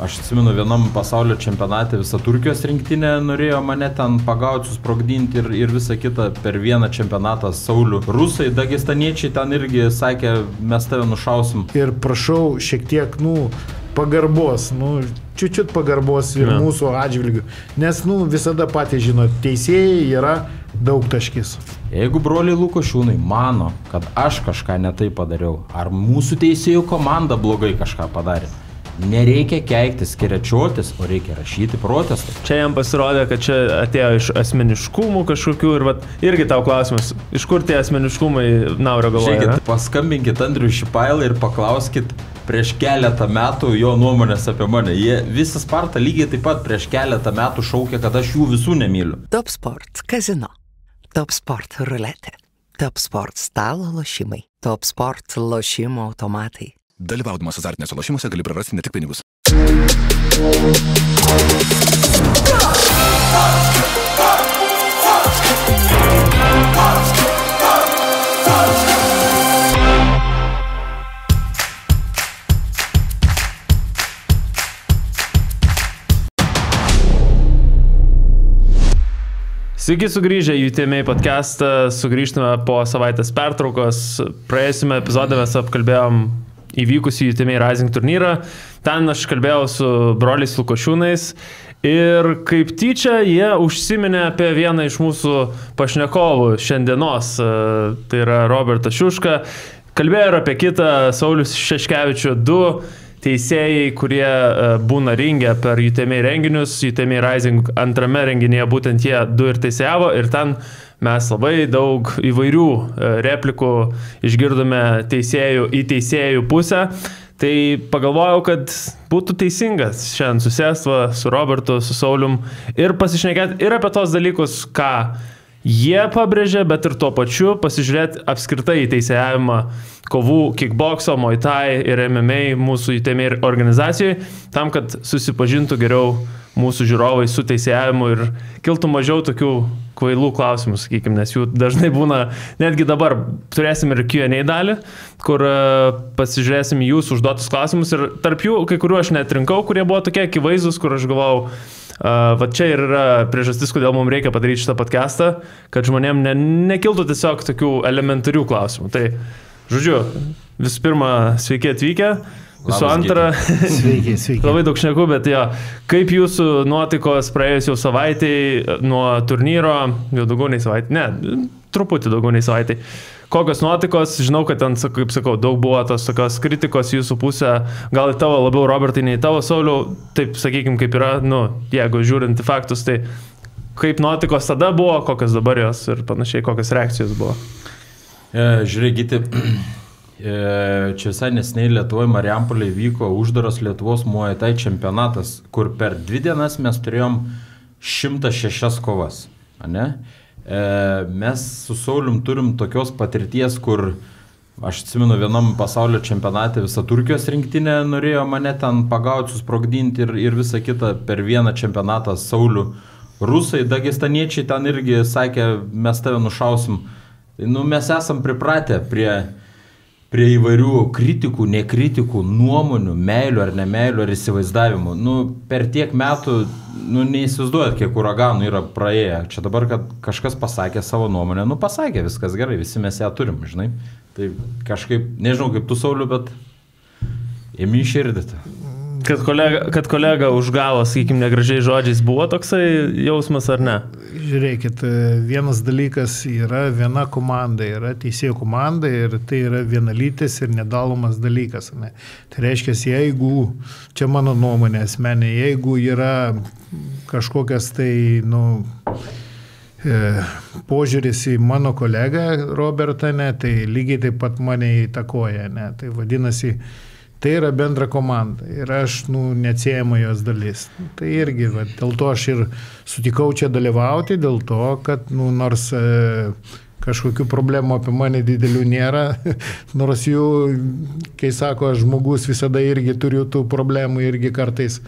Aš atsimenu, vienam pasaulio čempionate visą Turkijos rinktinę norėjo mane ten pagauti, susprogdinti ir visą kitą per vieną čempionatą Saulių. Rusai, dagestaniečiai ten irgi sakė, mes tave nušausim. Ir prašau šiek tiek, pagarbos, čiut pagarbos ir mūsų atžvilgių. Nes, visada patys žino, teisėjai yra daug taškis. Jeigu broliai Lukošiūnai mano, kad aš kažką netai padariau, ar mūsų teisėjų komanda blogai kažką padarė, nereikia keiktis, skiriačiotis, o reikia rašyti protestus. Čia jam pasirodė, kad čia atėjo iš asmeniškumų kažkokių ir irgi tau klausimas, iš kur tie asmeniškumai Naurio galvoje? Žiūrėkit, paskambinkit Andriui Šipailą ir paklauskit prieš keletą metų jo nuomonės apie mane. Visą Spartą lygiai taip pat prieš keletą metų šaukė, kad aš jų visų nemyliu. Top Sport kazino, Top Sport ruletė, Top Sport stalo lošimai, Top Sport lošimo automatai. Dalyvaudamas azartiniuose lošimuose gali prarasti ne tik pinigus. Sveiki sugrįžę į UTMA podcastą, sugrįžtame po savaitės pertraukos. Praėjusiame epizode mes apkalbėjom įvykusį UTMA Rising turnyrą. Ten aš kalbėjau su broliais Lukošiūnais ir kaip tyčia jie užsiminė apie vieną iš mūsų pašnekovų šiandienos. Tai yra Robertas Šiuška. Kalbėjo ir apie kitą Saulius Šeškevičių, 2 teisėjai, kurie būna ringe per UTMA renginius. UTMA Rising antrame renginyje būtent jie 2 ir teisėjavo ir ten mes labai daug įvairių replikų išgirdome teisėjų į teisėjų pusę. Tai pagalvojau, kad būtų teisingas šiandien susėsti su Robertu, su Saulium ir pasišnekėti ir apie tos dalykus, ką jie pabrėžė, bet ir tuo pačiu pasižiūrėti apskritai į teisėjavimą kovų kickbokso, muay thai ir MMA mūsų UTMA organizacijoje, tam, kad susipažintų geriau mūsų žiūrovai su teisėjavimu ir kiltų mažiau tokių kvailų klausimų, sakykime, nes jų dažnai būna, netgi dabar turėsim ir Q&A dalį, kur pasižiūrėsim jūsų užduotus klausimus ir tarp jų kai kuriuo aš netrinkau, kurie buvo tokie akivaizdūs, kur aš galvojau, va čia ir yra priežastis, kodėl mums reikia padaryti šitą podcastą, kad žmonėm nekiltų tiesiog tokių elementarių klausimų. Tai, žodžiu, visų pirma, sveiki atvykę. Visų antra, sveiki. Labai daug šneku, bet kaip jūsų nuotaikos praėjus jau savaitėj nuo turnyro, jau daugiau nei savaitė, truputį daugiau nei savaitė. Kokios nuotaikos, žinau, kad ten, kaip sakau, daug buvo tos tokios kritikos jūsų pusę, gal į tavo labiau, Robertai, nei tavo, Sauliau, taip sakykim, kaip yra, jeigu žiūrint į faktus, tai kaip nuotaikos tada buvo, kokios dabar jos ir panašiai, kokios reakcijos buvo. Žiūrėkite, čia visai neseniai Lietuvoje Marijampolėje vyko uždaras Lietuvos muay thai čempionatas, kur per 2 dienas mes turėjom 106 kovas. Mes su Saulium turim tokios patirties, kur aš atsimenu, vienam pasaulio čempionate visą Turkijos rinktinę norėjo mane ten pagauti, susprogdinti ir visą kitą per vieną čempionatą Saulių. Rusai, dagestaniečiai ten irgi sakė, mes tave nušausim. Mes esam pripratę prie įvairių kritikų, nekritikų, nuomonių, meilių ar nemeilių ar įsivaizdavimų. Per tiek metų, neįsivaizduojat, kiek uraganų yra praėję. Čia dabar, kad kažkas pasakė savo nuomonę, pasakė, viskas gerai, visi mes ją turim, žinai. Tai kažkaip, nežinau kaip tu, Sauliu, bet ėmi iširdyti. Kad kolega užgavo, sakykime, negražiai žodžiais, buvo toksai jausmas ar ne? Žiūrėkit, vienas dalykas yra viena komanda, yra teisėjų komanda ir tai yra vienalytis ir nedalomas dalykas. Ne? Tai reiškia, jeigu, čia mano nuomonė asmenė, jeigu yra kažkokias tai, požiūris į mano kolegą Robertą, tai lygiai taip pat mane įtakoja. Tai vadinasi, tai yra bendra komanda ir aš neatsiejama jos dalis. Tai irgi, dėl to aš ir sutikau čia dalyvauti, dėl to, kad nors kažkokių problemų apie mane didelių nėra, nors jų, kai sako, žmogus visada irgi turiu tų problemų, irgi kartais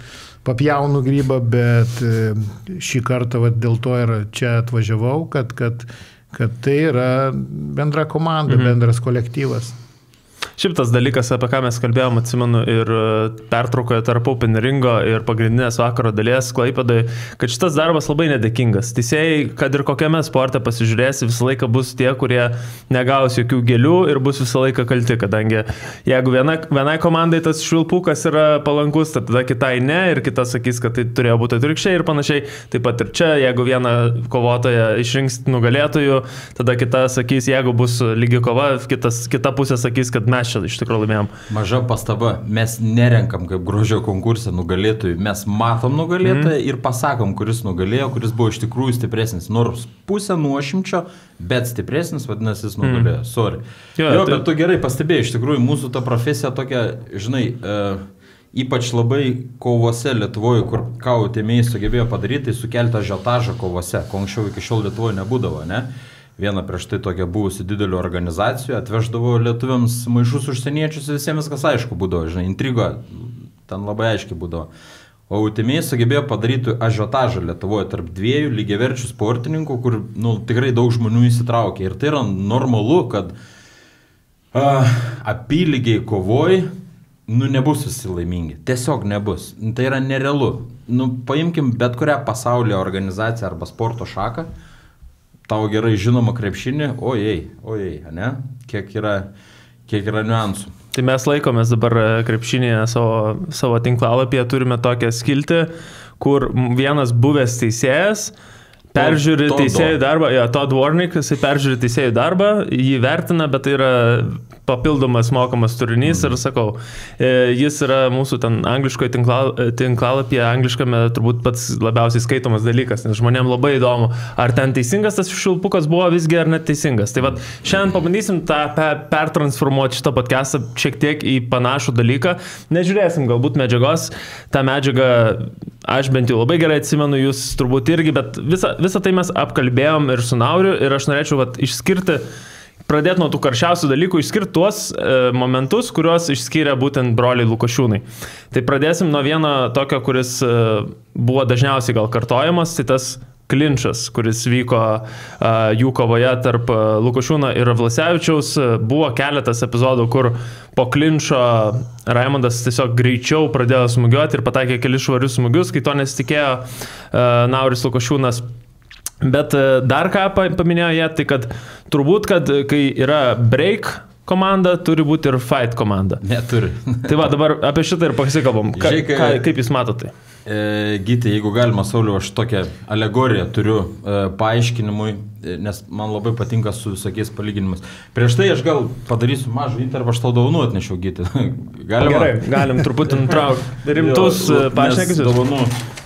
papjaunu grybą, bet šį kartą dėl to ir čia atvažiavau, kad tai yra bendra komanda, bendras kolektyvas. Šiaip tas dalykas, apie ką mes kalbėjom, atsimenu, ir pertraukoje tarp Open Ringo ir pagrindinės vakaro dalies Klaipėdai, kad šitas darbas labai nedėkingas. Teisėjai, kad ir kokiame sporte pasižiūrėsi, visą laiką bus tie, kurie negaus jokių gėlių ir bus visą laiką kalti, kadangi jeigu vienai komandai tas švilpukas yra palankus, tada kitai ne ir kita sakys, kad tai turėjo būti atvirkščiai ir panašiai. Taip pat ir čia, jeigu vieną kovotoją išrinks nugalėtojų, tada kita sakys, jeigu bus lygi kova, kita pusė sakys, kad mes čia iš tikrųjų laimėjom. Maža pastaba, mes nerenkam kaip grožio konkursą nugalėtojų, mes matom nugalėtoją ir pasakom, kuris nugalėjo, kuris buvo iš tikrųjų stipresnis. Nors pusę nuošimčio, bet stipresnis, vadinasi, jis nugalėjo. Sorry. Jo, bet tu gerai pastebėjai, iš tikrųjų mūsų ta profesija tokia, žinai, ypač labai kovose Lietuvoje, kur kautėmiai sugebėjo padaryti, tai sukelti ažiotažą kovose, ko anksčiau iki šiol Lietuvoje nebūdavo, ne? Viena prieš tai tokia buvusi didelio organizacijų, atveždavo lietuviams maišus užsieniečius, visiems viskas aišku būdavo, žinai, intrigo, ten labai aiškiai būdavo. O utėmiai sugebėjo padaryti ažiotažą Lietuvoje tarp dviejų lygiaverčių sportininkų, kur tikrai daug žmonių įsitraukė. Ir tai yra normalu, kad apylygiai kovoj nebus visi laimingi. Tiesiog nebus. Tai yra nerealu. Paimkim bet kurią pasaulio organizaciją arba sporto šaką, tau gerai žinoma krepšinį, ojei, ne? Kiek yra niuansų. Tai mes laikomės dabar krepšinėje savo tinklalapyje, turime tokią skiltį, kur vienas buvęs teisėjas peržiūri teisėjų darbą, Todd Warnick, jisai peržiūri teisėjų darbą, jį vertina, bet tai yra papildomas mokamas turinys ir sakau, jis yra mūsų ten angliškoje tinklalapyje, angliškame turbūt pats labiausiai skaitomas dalykas, nes žmonėms labai įdomu, ar ten teisingas tas švilpukas buvo visgi ar neteisingas. Tai vat, šiandien pabandysim tą pertransformuoti šitą podcastą šiek tiek į panašų dalyką, nežiūrėsim galbūt medžiagos, tą medžiagą aš bent jau labai gerai atsimenu, jūs turbūt irgi, bet visą tai mes apkalbėjom ir su Nauriu ir aš norėčiau išskirti, pradėti nuo tų karščiausių dalykų, išskirti tuos momentus, kuriuos išskyrė būtent broliai Lukošiūnai. Tai pradėsim nuo vieno tokio, kuris buvo dažniausiai gal kartojamas, tai tas klinčas, kuris vyko jų kovoje tarp Lukošiūno ir Vlasevičiaus. Buvo keletas epizodų, kur po klinčo Raimondas tiesiog greičiau pradėjo smūgiuoti ir pataikė kelis švarius smūgius, kai to nesitikėjo Nauris Lukošiūnas. Bet dar ką paminėjo jie, tai kad turbūt, kad kai yra break komanda, turi būti ir fight komanda. Neturi. Tai va, dabar apie šitą ir pasikalbam. Kaip jūs matote tai? Gyti, jeigu galima, Sauliau, aš tokią alegoriją turiu paaiškinimui, nes man labai patinka su visokiais palyginimus. Prieš tai aš gal padarysiu mažą intervą, aš tau dovanų atnešiau, Gyti. Galima? Gerai, galim truputį nutraukti rimtus pašnekesius. Dovanų.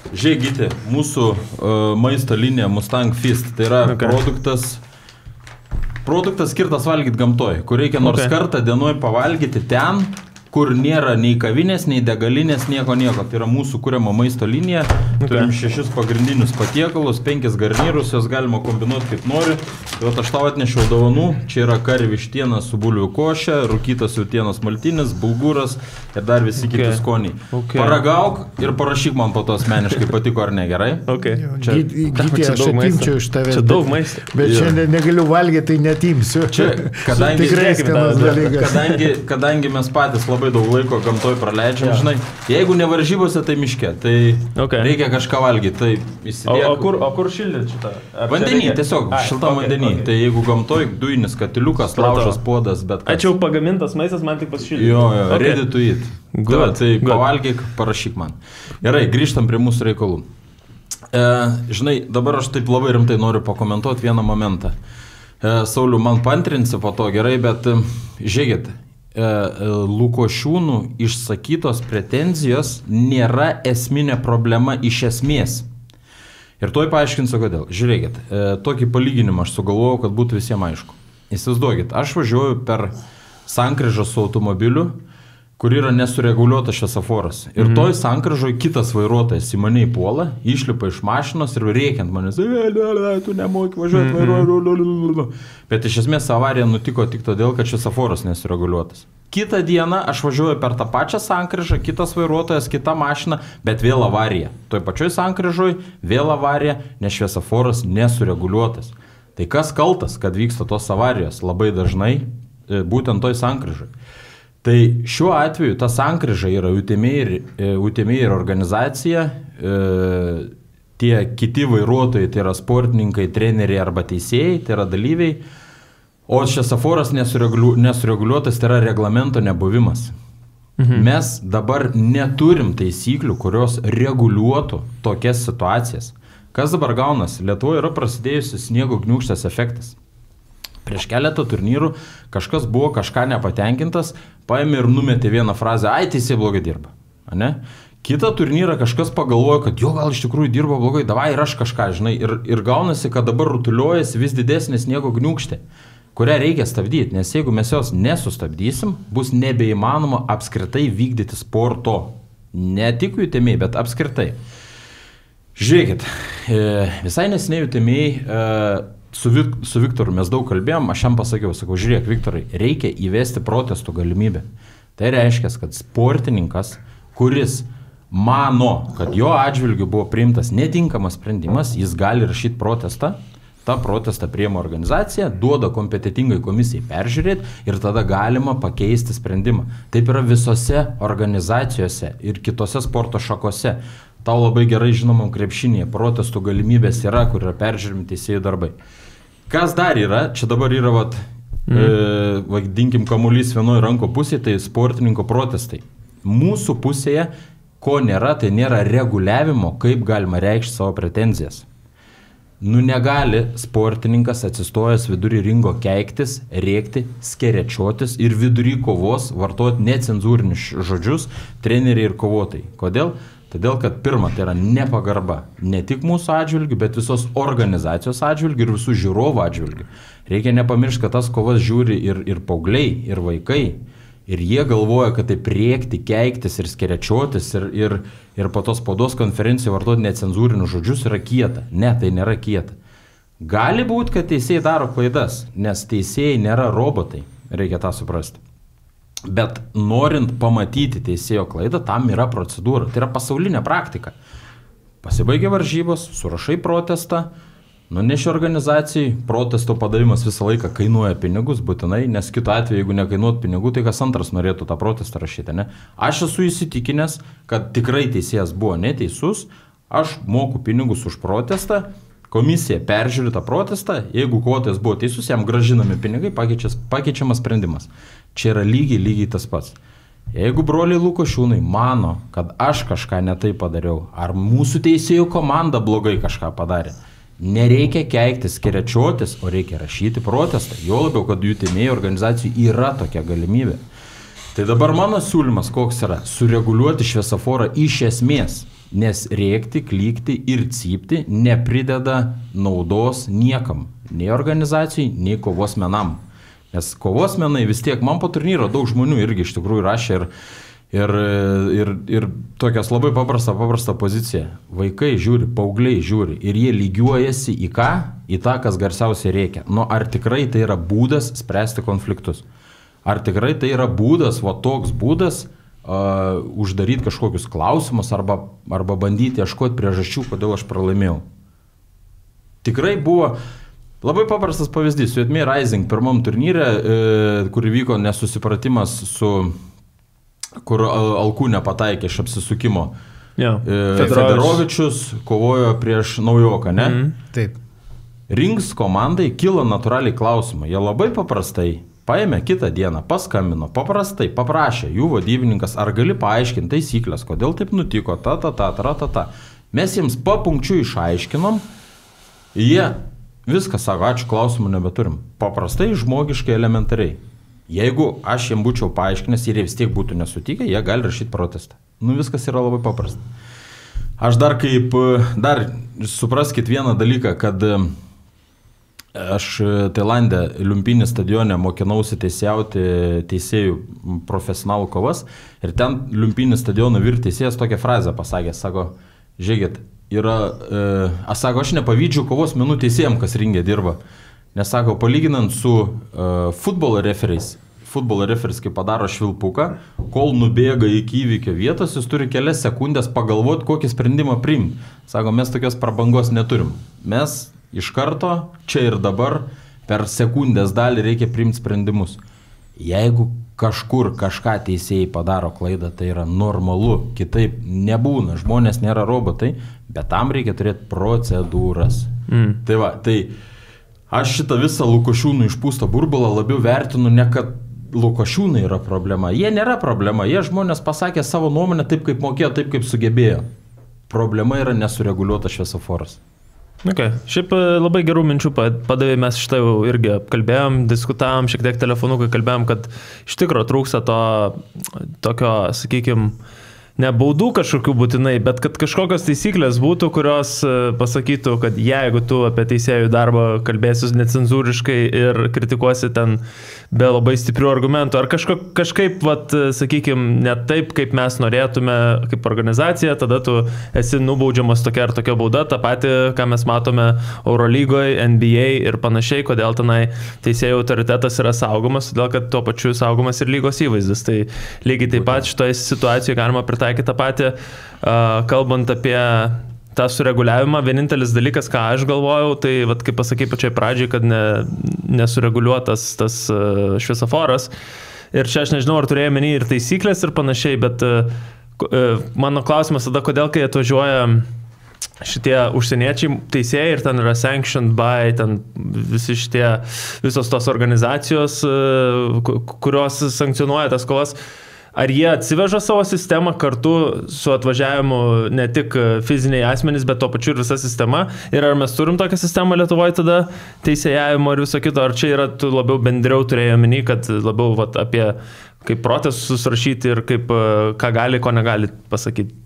Žiūrėk, Gyti, mūsų maisto linija Mustang Fist, tai yra produktas skirtas valgyti gamtoj, kur reikia nors kartą dienoj pavalgyti ten, kur nėra nei kavinės, nei degalinės, nieko. Tai yra mūsų kuriama maisto linija. Turim 6 pagrindinius patiekalus, 5 garnyrus, jos galima kombinuoti kaip nori. Tai aš tau atnešiau dovanų. Čia yra kari vištiena su bulvių košė, rūkytas jautienos maltinis, bulguras ir dar visi kiti skoniai. Paragauk ir parašyk man po to asmeniškai, patiko ar ne, gerai? Gyti, aš atimčiau iš tavęs. Čia daug maisto. Bet šiandien negaliu valgyti, tai netimsiu. Čia, kadangi mes patys labai daug laiko gamtoj praleidžiam, žinai, jeigu ne varžybose, tai miške, tai reikia kažką valgyti, tai įsidėk. O kur šildyti šitą? Vandenį, tiesiog, šiltam vandenį. Tai jeigu gamtoj dujinis katiliukas, laužas, puodas, bet kas. Ačiū pagamintas maistas, man tik pasišildyti. Jo, ready to eat. Tai pavalgyk, parašyk man. Gerai, grįžtam prie mūsų reikalų. Žinai, dabar aš taip labai rimtai noriu pakomentuoti vieną momentą. Sauliau, man pantrinsi po to gerai, bet žiūrėkit, Lukošiūnų išsakytos pretenzijos nėra esminė problema iš esmės. Ir tuoj paaiškinsiu kodėl. Žiūrėkit, tokį palyginimą aš sugalvojau, kad būtų visiems aišku. Įsivaizduokit, aš važiuoju per sankryžą su automobiliu, kur yra nesureguliuotas šviesoforas. Ir toj sankryžoj kitas vairuotojas į mane įpuola, išlipa iš mašinos ir rėkiant manęs, tu nemoki važiuoti, vairuoju. Bet iš esmės avarija nutiko tik todėl, kad šviesoforas nesureguliuotas. Kitą dieną aš važiuoju per tą pačią sankryžą, kitas vairuotojas, kita mašina, bet vėl avarija. Toj pačioj sankryžoj vėl avarija, nes šviesoforas nesureguliuotas. Tai kas kaltas, kad vyksta tos avarijos labai dažnai būtent toj sankryžoj? Tai šiuo atveju ta sankryža yra UTMI ir organizacija, tie kiti vairuotojai, tai yra sportininkai, treneriai arba teisėjai, tai yra dalyviai, o šviesoforas nesureguliuotas, tai yra reglamento nebuvimas. Mes dabar neturim taisyklių, kurios reguliuotų tokias situacijas. Kas dabar gaunas? Lietuvoje yra prasidėjusi sniego gniūžtės efektas. Prieš keletą turnyrų kažkas buvo kažką nepatenkintas, paėmė ir numetė vieną frazę, ai, teisėjai blogai dirba. Ne? Kitą turnyrą kažkas pagalvojo, kad jo gal iš tikrųjų dirba blogai, davai ir aš kažką, žinai, ir gaunasi, kad dabar rutuliuojasi vis didesnė sniego gniūžtė, kurią reikia stabdyti, nes jeigu mes jos nesustabdysim, bus nebeįmanoma apskritai vykdyti sporto. Ne tik UTMI, bet apskritai. Žiūrėkit, visai neseniai UTMI su Viktoru mes daug kalbėjom, aš jam pasakiau, sakau, žiūrėk, Viktorai, reikia įvesti protestų galimybę. Tai reiškia, kad sportininkas, kuris mano, kad jo atžvilgiu buvo priimtas netinkamas sprendimas, jis gali rašyti protestą, tą protestą priima organizacija, duoda kompetitingai komisijai peržiūrėti ir tada galima pakeisti sprendimą. Taip yra visose organizacijose ir kitose sporto šakose. Tau labai gerai žinomam krepšinėje protestų galimybės yra, kur yra peržiūrimi teisėjų darbai. Kas dar yra? Čia dabar yra, vadinkim, kamuolys vienoje ranko pusėje, tai sportininko protestai. Mūsų pusėje, ko nėra, tai nėra reguliavimo, kaip galima reikšti savo pretenzijas. Negali sportininkas atsistojęs vidury ringo keiktis, rėkti, skerečiotis ir vidury kovos vartoti necenzūrinius žodžius treneriai ir kovotojai. Kodėl? Todėl, kad pirma, tai yra nepagarba ne tik mūsų atžvilgių, bet visos organizacijos atžvilgių ir visų žiūrovų atžvilgių. Reikia nepamiršti, kad tas kovas žiūri ir paaugliai, ir vaikai. Ir jie galvoja, kad tai priekti, keiktis ir skerečiotis ir po tos spaudos konferencijoje vartoti necenzūrinius žodžius yra kieta. Ne, tai nėra kieta. Gali būti, kad teisėjai daro klaidas, nes teisėjai nėra robotai. Reikia tą suprasti. Bet norint pamatyti teisėjo klaidą, tam yra procedūra. Tai yra pasaulinė praktika. Pasibaigia varžybos, surašai protestą, nuneši organizacijai, protesto padavimas visą laiką kainuoja pinigus, būtinai, nes kitu atveju, jeigu nekainuot pinigų, tai kas antras norėtų tą protestą rašyti, ne? Aš esu įsitikinęs, kad tikrai teisėjas buvo neteisus, aš moku pinigus už protestą, komisija peržiūri tą protestą, jeigu kovotojas buvo teisus, jam gražinami pinigai, pakeičiamas sprendimas. Čia yra lygiai tas pats. Jeigu broliai Lukošiūnai mano, kad aš kažką netai padariau, ar mūsų teisėjų komanda blogai kažką padarė, nereikia keiktis, skerečiotis, o reikia rašyti protestą. Jo labiau, kad UTMI organizacijų yra tokia galimybė. Tai dabar mano siūlymas koks yra? Sureguliuoti šviesoforą iš esmės, nes rėkti, klykti ir cypti neprideda naudos niekam, nei organizacijai, nei kovos menam. Nes kovos menai vis tiek, man po turnyro daug žmonių irgi iš tikrųjų rašė ir tokias labai paprasta pozicija. Vaikai žiūri, paaugliai žiūri ir jie lygiuojasi į ką? Į tą, kas garsiausiai reikia. Ar tikrai tai yra būdas spręsti konfliktus? Ar tikrai tai yra būdas, toks būdas uždaryti kažkokius klausimus arba bandyti ieškoti priežasčių, kodėl aš pralaimėjau? Tikrai buvo labai paprastas pavyzdys. UTMI Rising pirmam turnyre, kur vyko nesusipratimas kur Alkūnė pataikė iš apsisukimo. Federovičius kovojo prieš naujoką, ne? Taip. Rings komandai kilo natūraliai klausimai. Jie labai paprastai paėmė kitą dieną, paskambino, paprastai paprašė jų vadybininkas, ar gali paaiškinti taisyklės, kodėl taip nutiko, Mes jiems papunkčių išaiškinom, jie viską sako, ačiū, klausimų nebeturim. Paprastai, žmogiškai, elementariai. Jeigu aš jiems būčiau paaiškinęs ir jie vis tiek būtų nesutikę, jie gali rašyti protestą. Viskas yra labai paprasta. Aš dar supraskit vieną dalyką, kad aš Tailande, Olimpinį stadione mokinausi teisėjų profesionalų kovas ir ten Olimpinį stadioną teisėjas tokią frazę pasakė, sako, žiūrėkit, aš nepavydžiu kovos menų teisėjams, kas ringė dirba. Nes sako, palyginant su futbolo referais, kai padaro švilpuką, kol nubėga iki įvykio vietos, jis turi kelias sekundės pagalvoti, kokį sprendimą priimti. Sako, mes tokios prabangos neturim. Mes iš karto, čia ir dabar, per sekundės dalį reikia priimti sprendimus. Jeigu kažkur kažką teisėjai padaro klaidą, tai yra normalu, kitaip nebūna, žmonės nėra robotai, bet tam reikia turėti procedūras. Tai va, tai aš šitą visą Lukošiūnų išpūstą burbulą labiau vertinu, ne kad Lukošiūnai yra problema, jie nėra problema, jie žmonės pasakė savo nuomonę taip, kaip mokėjo, taip, kaip sugebėjo. Problema yra nesureguliuotas šviesoforas. Okay. Šiaip labai gerų minčių padavė, mes šitą jau irgi kalbėjom, diskutavom, šiek tiek telefonu, kai kalbėjom, kad iš tikro trūksta to tokio, sakykime, ne baudų kažkokių būtinai, bet kad kažkokios taisyklės būtų, kurios pasakytų, kad jeigu tu apie teisėjų darbą kalbėsi necenzūriškai ir kritikuosi ten be labai stiprių argumentų, ar kažkaip, vat, sakykime, ne taip, kaip mes norėtume kaip organizacija, tada tu esi nubaudžiamas tokia ar tokia bauda, tą patį, ką mes matome Eurolygoje, NBA ir panašiai, kodėl tenai teisėjų autoritetas yra saugomas, todėl kad tuo pačiu saugomas ir lygos įvaizdis. Tai lygiai taip pat šitoje situacijoje galima pritaikyti tą patį, kalbant apie tą sureguliavimą. Vienintelis dalykas, ką aš galvojau, tai, vat, kaip pasakai pačiai pradžiai, kad nesureguliuotas tas šviesoforas. Ir čia aš nežinau, ar turėjau menį ir taisyklės ir panašiai, bet mano klausimas tada, kodėl, kai atvažiuoja šitie užsieniečiai teisėjai ir ten yra sanctioned by, ten visos tos organizacijos, kurios sankcionuoja tas kovas, ar jie atsiveža savo sistemą kartu su atvažiavimu ne tik fiziniai asmenys, bet to pačiu ir visa sistema? Ir ar mes turim tokią sistemą Lietuvoje tada teisėjavimo ir viso kito? Ar čia yra tu labiau bendriau turėjo meni, kad labiau vat, apie kaip procesus rašyti ir kaip, ką gali, ko negali pasakyti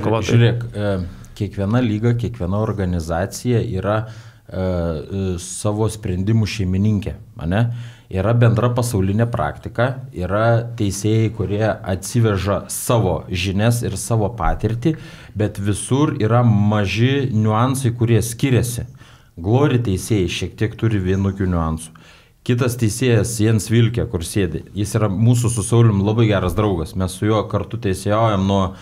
kovotojai? Žiūrėk, kiekviena lyga, kiekviena organizacija yra savo sprendimų šeimininkė, ane? Yra bendra pasaulinė praktika, yra teisėjai, kurie atsiveža savo žinias ir savo patirtį, bet visur yra maži niuansai, kurie skiriasi. Glory teisėjai šiek tiek turi vienokių niuansų. Kitas teisėjas Jens Vilke, kur sėdi, jis yra mūsų su Saulium labai geras draugas, mes su juo kartu teisėjaujam nuo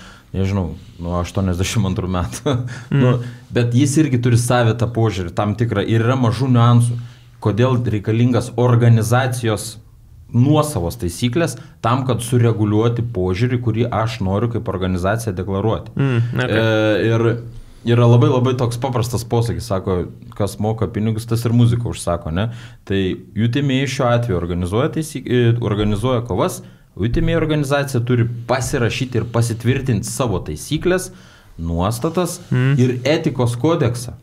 82 metų. Bet jis irgi turi savitą požiūrį tam tikrą ir yra mažų niuansų. Kodėl reikalingas organizacijos nuosavos taisyklės tam, kad sureguliuoti požiūrį, kurį aš noriu kaip organizacija deklaruoti. Ir yra labai labai toks paprastas posakis, sako, kas moka pinigus, tas ir muziką užsako, ne? Tai UTME šiuo atveju organizuoja kovas, UTME organizacija turi pasirašyti ir pasitvirtinti savo taisyklės, nuostatas ir etikos kodeksą.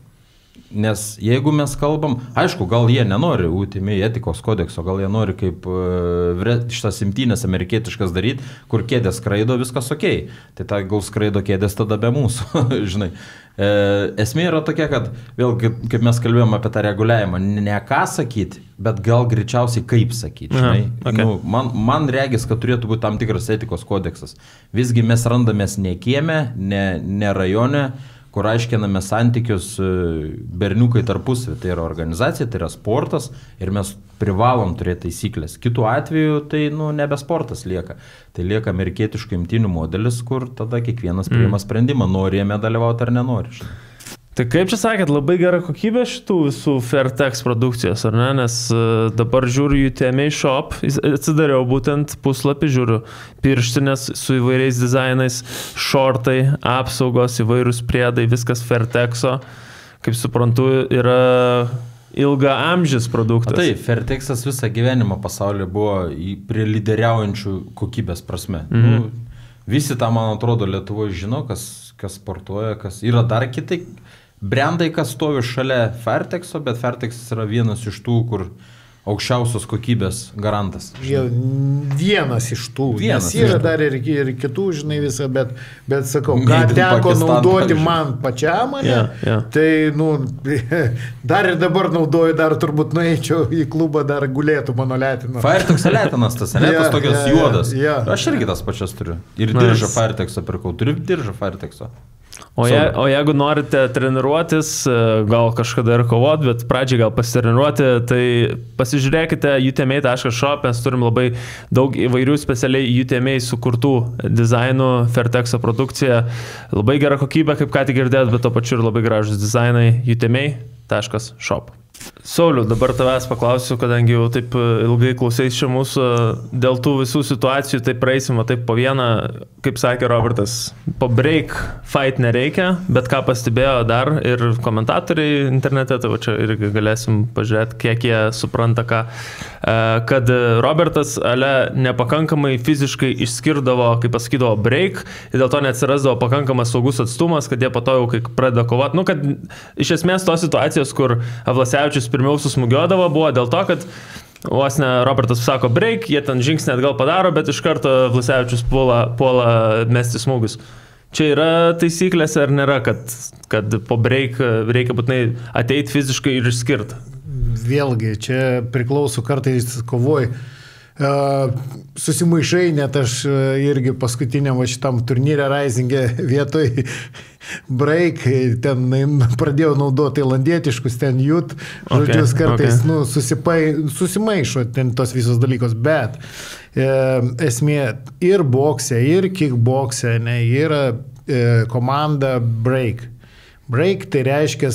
Nes jeigu mes kalbam, aišku, gal jie nenori UTME etikos kodekso, gal jie nori kaip šitas imtynės amerikietiškas daryti, kur kėdės skraido, viskas okei. Tai ta gal skraido kėdės tada be mūsų, žinai. Esmė yra tokia, kad vėl, kaip mes kalbėjom apie tą reguliavimą, ne ką sakyti, bet gal greičiausiai kaip sakyti, žinai. Okay. Man regis, kad turėtų būti tam tikras etikos kodeksas. Visgi mes randamės ne kieme, ne rajone, kur aiškiname santykius berniukai tarpusavį. Tai yra organizacija, tai yra sportas ir mes privalom turėti taisyklės. Kitu atveju tai nebe sportas lieka. Tai lieka amerikietiškų imtynių modelis, kur tada kiekvienas priima sprendimą, nori jame dalyvauti ar nenori. Tai kaip čia sakėt, labai gera kokybė šitų visų Fairtex produkcijos, ar ne? Nes dabar žiūriu UTME shop, atsidariau būtent puslapį, žiūriu pirštinės su įvairiais dizainais, šortai, apsaugos, įvairūs priedai, viskas Fairtexo. Kaip suprantu, yra ilga amžis produktas. Tai Fairtexas visą gyvenimą pasaulyje buvo prie lyderiaujančių kokybės prasme. Visi tą, man atrodo, Lietuvoje žino, kas sportuoja, kas yra dar kitai. Brandai, kas stovi šalia Fairtexo, bet Fairtexas yra vienas iš tų, kur aukščiausios kokybės garantas. Vienas iš tų. Nes yra dar ir kitų, žinai, visą, bet sakau, ką teko naudoti man pačiam, tai, dar ir dabar naudoju, dar turbūt nueičiau į klubą, dar gulėtų mano letino. Fairtexo letinas tas, ne, tas tokias juodas. Aš irgi tas pačias turiu. Ir diržą Fairtexo pirkau. Turiu diržą Fairtexo. O jeigu norite treniruotis, gal kažkada ir kovot, bet pradžiai gal pasitreniruoti, tai pasižiūrėkite utme.shop, mes turim labai daug įvairių specialiai UTME sukurtų dizainų, Fairtexo produkcija, labai gera kokybė, kaip ką tik girdėt, bet to pačiu ir labai gražus dizainai utme.shop. Sauliau, dabar tavęs paklausiu, kadangi jau taip ilgai klausais čia mūsų dėl tų visų situacijų, tai praeisime taip po vieną, kaip sakė Robertas, po break fight nereikia, bet ką pastebėjo dar ir komentatoriai internete, tai va čia irgi galėsim pažiūrėti, kiek jie supranta ką, kad Robertas nepakankamai fiziškai išskirdavo, kaip pasakydavo, break ir dėl to neatsirasdavo pakankamas saugus atstumas, kad jie po to jau kai pradeda kovoti. Nu, kad iš esmės tos situacijos, kur Vlasevičius pirmiau susmugiodavo, buvo dėl to, kad vos ne Robertas sako break, jie ten žingsnį atgal padaro, bet iš karto Vlasevičius puola mesti smūgius. Čia yra taisyklės ar nėra, kad po break reikia būtinai ateiti fiziškai ir išskirti? Vėlgi, čia priklauso kartais kovoj. Susimaišai, net aš irgi paskutiniam šitam turnyre Rising'e vietoj break, ten pradėjau naudoti tailandietiškus, ten jut, žodžius, kartais susimaišo ten tos visos dalykos, bet esmė ir bokse, ir kickbokse, yra komanda break. Break tai reiškia,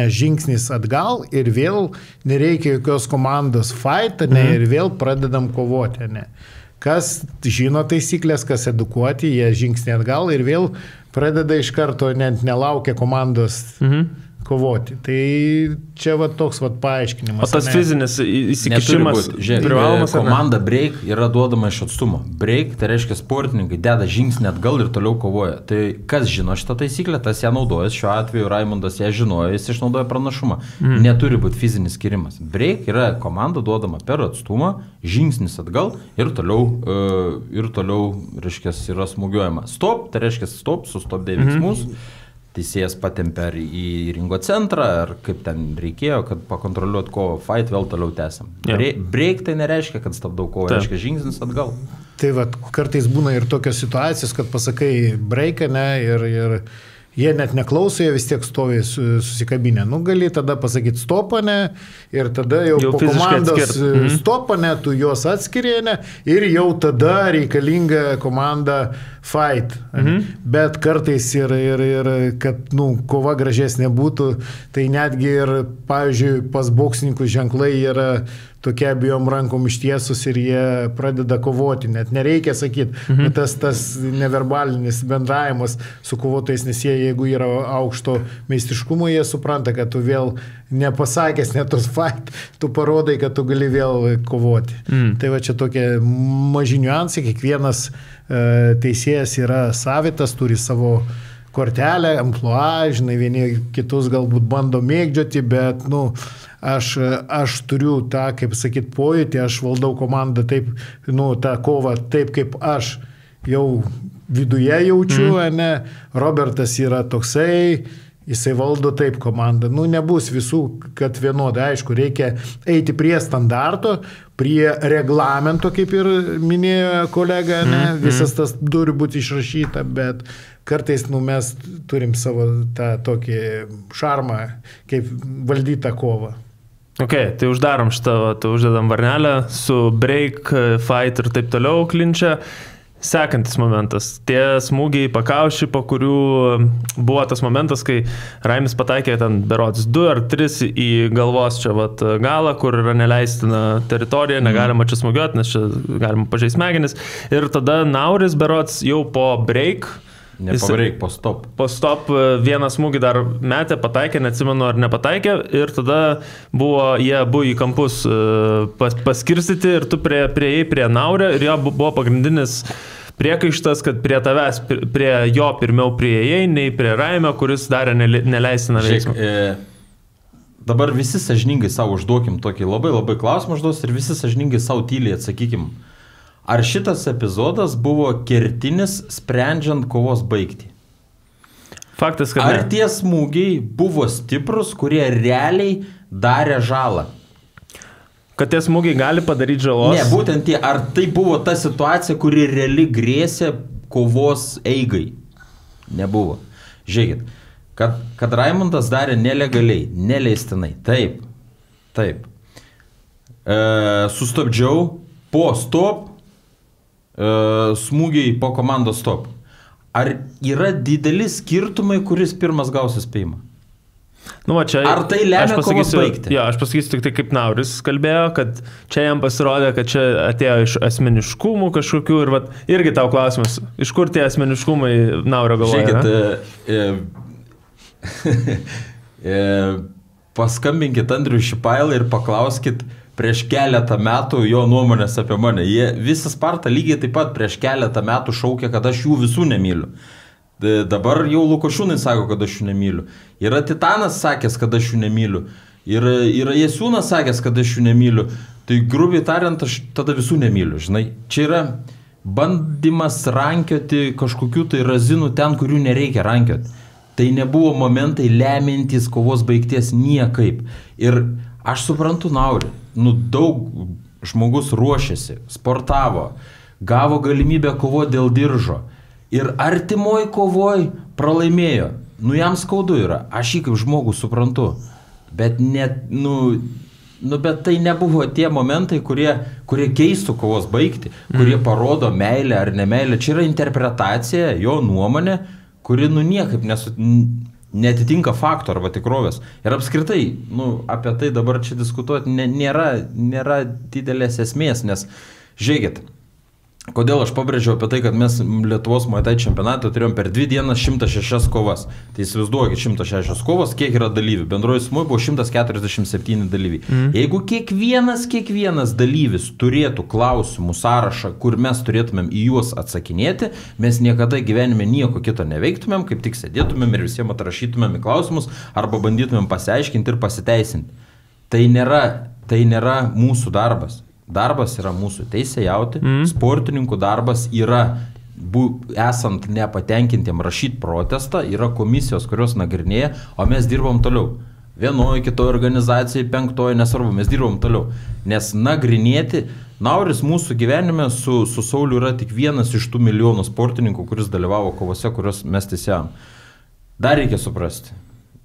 žingsnis atgal ir vėl nereikia jokios komandos fight, ir vėl pradedam kovoti. Kas žino taisyklės, kas edukuoti, jie žingsnį atgal ir vėl pradeda iš karto, net nelaukia komandos kovoti. Tai čia toks paaiškinimas. O tas fizinis įsikišimas privalomas. Komanda break yra duodama iš atstumo. Break tai reiškia sportininkai deda žingsnį atgal ir toliau kovoja. Tai kas žino šitą taisyklę, tas ją naudoja. Šiuo atveju Raimundas ją žinojo, jis išnaudoja pranašumą. Neturi būti fizinis skirimas. Break yra komanda duodama per atstumą, žingsnis atgal ir toliau reiškia, yra smūgiuojama. Stop, tai reiškia stop, sustabdė veiksmus. Teisėjas patempė į ringo centrą, ar kaip ten reikėjo, kad pakontroliuot kovą, fight vėl toliau tęsiam. Break tai nereiškia, kad stabdau kovą, reiškia žingsnis atgal. Tai kartais būna ir tokios situacijos, kad pasakai breaką, ir jie net neklauso, jie vis tiek stovi susikabinę. Gali tada pasakyti stopą, ir tada jau po komandos stopą, tu juos atskiri, ir jau tada reikalinga komanda fight. Bet kartais ir kad kova gražesnė būtų, tai netgi ir, pavyzdžiui, pas boksininkų ženklai yra tokie abiejom rankom ištiesus ir jie pradeda kovoti. Net nereikia sakyti, tas neverbalinis bendravimas su kovotojais, nes jie, jeigu yra aukšto meistriškumo, jie supranta, kad tu vėl nepasakęs net tos fight, tu parodai, kad tu gali vėl kovoti. Tai va čia tokie maži niuansai, kiekvienas teisėjas yra savitas, turi savo kortelę, amplua, žinai, vieni kitus galbūt bando mėgdžioti, bet, aš turiu tą, kaip sakyt, pojūtį, aš valdau komandą taip, tą kovą taip, kaip aš jau viduje jaučiu, Robertas yra toksai, jisai valdo taip komandą. Nebus visų, kad vienodai, aišku, reikia eiti prie standarto, prie reglamento, kaip ir minėjo kolega, visas tas turi būti išrašyta, bet kartais mes turim savo tą tokį šarmą, kaip valdytą kovą. Ok, tai uždarom šitą, tai uždedam varnelę su break, fight ir taip toliau klinčia. Sekantis momentas, tie smūgiai pakaušį, po kurių buvo tas momentas, kai Raimis pataikė ten berods 2 ar 3 į galvos čia galą, kur yra neleistina teritorija, negalima čia smūgiuoti, nes čia galima pažeisti smegenis. Ir tada Nauris berods jau po break, po stop. Po stop vieną smūgį dar metė, pataikė, neatsimenu ar nepataikė, ir tada jie abu į kampus paskirstyti ir tu prieėjai prie Naurio ir jo buvo pagrindinis priekaištas, kad prie tavęs, prie jo pirmiau prieėjai, nei prie Raimio, kuris darė neleistiną veiksmą. Dabar visi sąžiningai savo užduokim tokį labai klausimą užduos ir visi sąžiningai savo tyliai atsakykim. Ar šitas epizodas buvo kertinis sprendžiant kovos baigtį? Faktas, kad ar tie smūgiai buvo stiprus, kurie realiai darė žalą? Kad tie smūgiai gali padaryti žalos? Ne, būtent ar tai buvo ta situacija, kuri realiai grėsė kovos eigai? Nebuvo. Žiūrėkit, kad Raimundas darė nelegaliai, neleistinai. Taip. Sustabdžiau po stop, smūgiai po komandos stop. Ar yra dideli skirtumai, kuris pirmas gaus įspėjimą? Nu, čia, ar tai lemia kovos baigti? Jo, aš pasakysiu tik tai, kaip Nauris kalbėjo, kad čia jam pasirodė, kad čia atėjo iš asmeniškumų kažkokių ir vat, irgi tau klausimas, iš kur tie asmeniškumai Naurio galvoja? Žiūrėkit, paskambinkit Andriui Šipailą ir paklauskit prieš keletą metų jo nuomonės apie mane. Visą Spartą lygiai taip pat prieš keletą metų šaukė, kad aš jų visų nemyliu. Dabar jau Lukošiūnai sako, kad aš jų nemyliu. Yra Titanas sakęs, kad aš jų nemyliu. Yra Jasiūnas sakęs, kad aš jų nemyliu. Tai grubiai tariant, aš tada visų nemyliu, žinai. Čia yra bandymas rankioti kažkokių tai razinų ten, kurių nereikia rankioti. Tai nebuvo momentai lemiantys kovos baigties niekaip. Ir aš suprantu Naurį. Daug žmogus ruošėsi, sportavo, gavo galimybę kovoti dėl diržo. Ir artimoj kovoj pralaimėjo. Jam skaudu yra. Aš jį kaip žmogų suprantu. Bet bet tai nebuvo tie momentai, kurie keistų kovos baigti, kurie parodo meilę ar nemeilę. Čia yra interpretacija, jo nuomonė, kuri niekaip netitinka fakto arba tikrovės. Ir apskritai, apie tai dabar čia diskutuoti nėra didelės esmės, nes žiūrėkit, kodėl aš pabrėžiau apie tai, kad mes Lietuvos Muay Thai čempionatą turėjom per 2 dienas 106 kovas. Tai įsivaizduokit 106 kovas, kiek yra dalyvių. Bendroji sumoj buvo 147 dalyviai. Jeigu kiekvienas dalyvis turėtų klausimų sąrašą, kur mes turėtumėm į juos atsakinėti, mes niekada gyvenime nieko kito neveiktumėm, kaip tik sėdėtumėm ir visiems atrašytumėm į klausimus arba bandytumėm pasiaiškinti ir pasiteisinti. Tai nėra mūsų darbas. Darbas yra mūsų teisėjauti, sportininkų darbas yra, esant nepatenkintiem, rašyti protestą, yra komisijos, kurios nagrinėja, o mes dirbom toliau. Vienoje, kitoje organizacijoje, 5, nesvarbu, mes dirbom toliau. Nes nagrinėti, Nauris mūsų gyvenime su Sauliu yra tik vienas iš tų milijonų sportininkų, kuris dalyvavo kovose, kurios mes teisėjom. Dar reikia suprasti.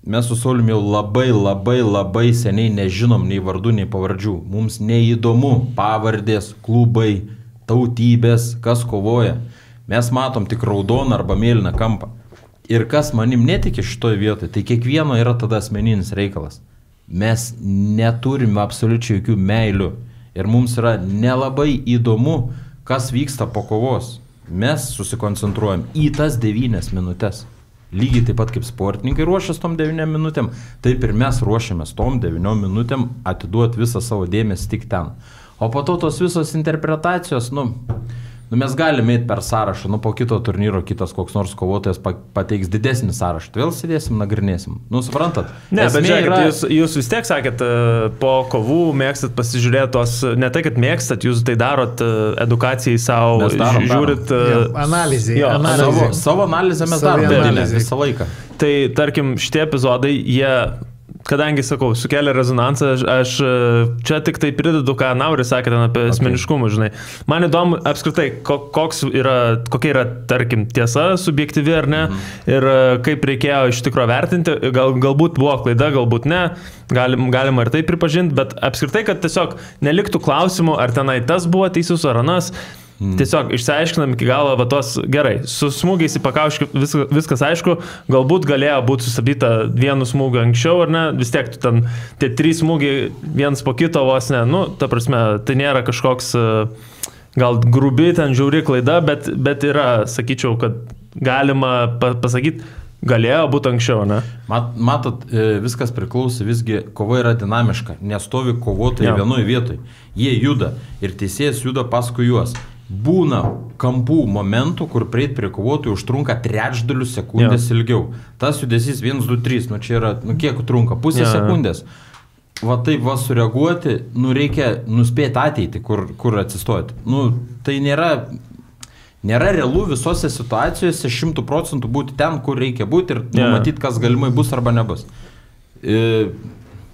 Mes su Sauliumi jau labai seniai nežinom nei vardų, nei pavardžių. Mums neįdomu pavardės, klubai, tautybės, kas kovoja. Mes matom tik raudoną arba mėlyną kampą. Ir kas manim netiki šitoje vietoje, tai kiekvieno yra tada asmeninis reikalas. Mes neturime absoliučiai jokių meilių. Ir mums yra nelabai įdomu, kas vyksta po kovos. Mes susikoncentruojam į tas 9 minutės. Lygiai taip pat kaip sportininkai ruošiasi tom 9 minutėm, taip ir mes ruošiamės tom 9 minutėm atiduoti visą savo dėmesį tik ten. O po to tos visos interpretacijos, mes galime eiti per sąrašą, po kito turnyro kitas koks nors kovotojas pateiks didesnį sąrašą. Vėl sėdėsim, nagrinėsim. Suprantat? Ne, bet žiūrėkit, jūs vis tiek sakėt, po kovų mėgstat pasižiūrėti tos, ne tai, kad mėgstat, jūs tai darot edukacijai savo, žiūrit... Analizė. Savo analizę mes darom visą laiką. Tai, tarkim, šitie epizodai, jie... Kadangi, sakau, sukelia rezonansą, aš čia tik tai pridedu, ką Nauris sakė ten apie asmeniškumą, žinai. Man įdomu apskritai, kokia yra, tarkim, tiesa subjektyvi ar ne, ir kaip reikėjo iš tikro vertinti, galbūt buvo klaida, galbūt ne, galima ir tai pripažinti, bet apskritai, kad tiesiog neliktų klausimų, ar tenai tas buvo teisus ar anas. Tiesiog išsiaiškinam iki galo, tos gerai, su smūgiais į pakaušį viskas aišku, galbūt galėjo būti sustabdyta vienu smūgiu anksčiau, ar ne, vis tiek ten tie 3 smūgiai vienas po kito vos ne, ta prasme, tai nėra kažkoks gal grubi ten žiauri klaida, bet yra, sakyčiau, kad galima pasakyti, galėjo būti anksčiau, ne? Matot, viskas priklauso, visgi kova yra dinamiška, nestovi kovotojai vienoje vietoje, jie juda ir teisėjas juda paskui juos. Būna kampų momentų, kur prieit prie kovotojų užtrunka 3/3 sekundės ilgiau. Tas judesys 1, 2, 3, čia yra, kiek trunka, pusė sekundės. Va taip sureaguoti, reikia nuspėti ateitį, kur atsistoti. Tai nėra realu visose situacijose 100% būti ten, kur reikia būti ir numatyti, kas galimai bus arba nebus.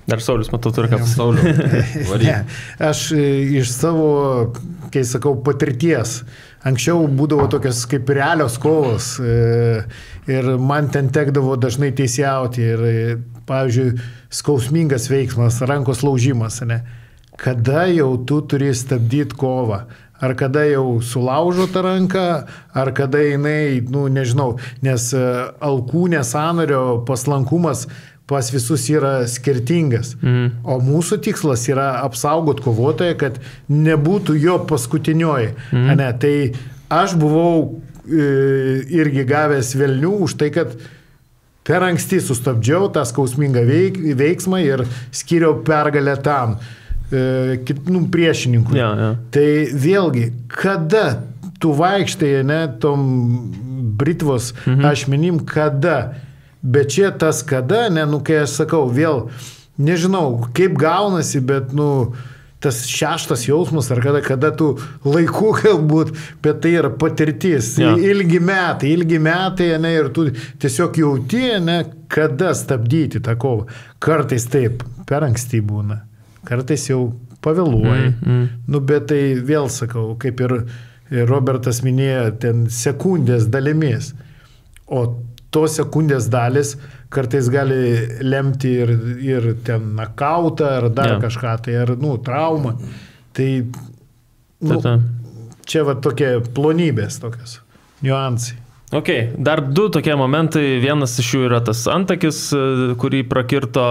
Dar Saulius, matau, turi ką pasakyti. Aš iš savo, kai sakau, patirties. Anksčiau būdavo tokios kaip realios kovos ir man ten tekdavo dažnai teisėjauti ir, pavyzdžiui, skausmingas veiksmas, rankos laužimas. Ne? Kada jau tu turi stabdyti kovą? Ar kada jau sulaužo tą ranką, ar kada jinai, nežinau, nes alkūnės sąnario paslankumas pas visus yra skirtingas. O mūsų tikslas yra apsaugot kovotoją, kad nebūtų jo paskutinioji. Ne, tai aš buvau irgi gavęs velnių už tai, kad per anksti sustabdžiau tą skausmingą veiksmą ir skiriau pergalę tam priešininkui. Tai vėlgi, kada tu vaikštai, ne, tom britvos ašmenim, kada? Bet čia tas kada, ne, kai aš sakau, vėl, nežinau, kaip gaunasi, bet, tas šeštas jausmas, ar kada tu laiku galbūt, bet tai yra patirtis, ilgi metai, ne, ir tu tiesiog jauti, ne, kada stabdyti tą kovą. Kartais taip, per anksti būna, kartais jau pavėluoji, bet tai vėl sakau, kaip ir Robertas minėjo, ten sekundės dalimis, o tos sekundės dalis kartais gali lemti ir ten nakautą, ar dar kažką, tai ar, traumą. Tai, čia va tokie plonybės tokios, niuansai. Ok, dar du tokie momentai. Vienas iš jų yra tas antakis, kurį prakirto,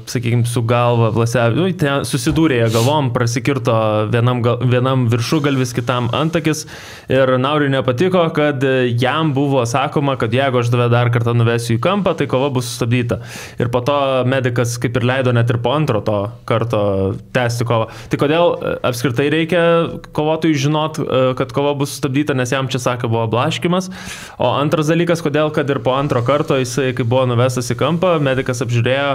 sakykime, su galva Vlasevičius. Susidūrė galvom, prasikirto vienam viršugalvis, kitam antakis. Ir Nauriui nepatiko, kad jam buvo sakoma, kad jeigu aš tave dar kartą nuvesiu į kampą, tai kova bus sustabdyta. Ir po to medikas kaip ir leido net ir po antro to karto tęsti kovą. Tai kodėl apskritai reikia kovotojui žinot, kad kova bus sustabdyta, nes jam čia sakė buvo blaškimas. O antras dalykas, kodėl, kad ir po antro karto jisai, kai buvo nuvestas į kampą, medikas apžiūrėjo,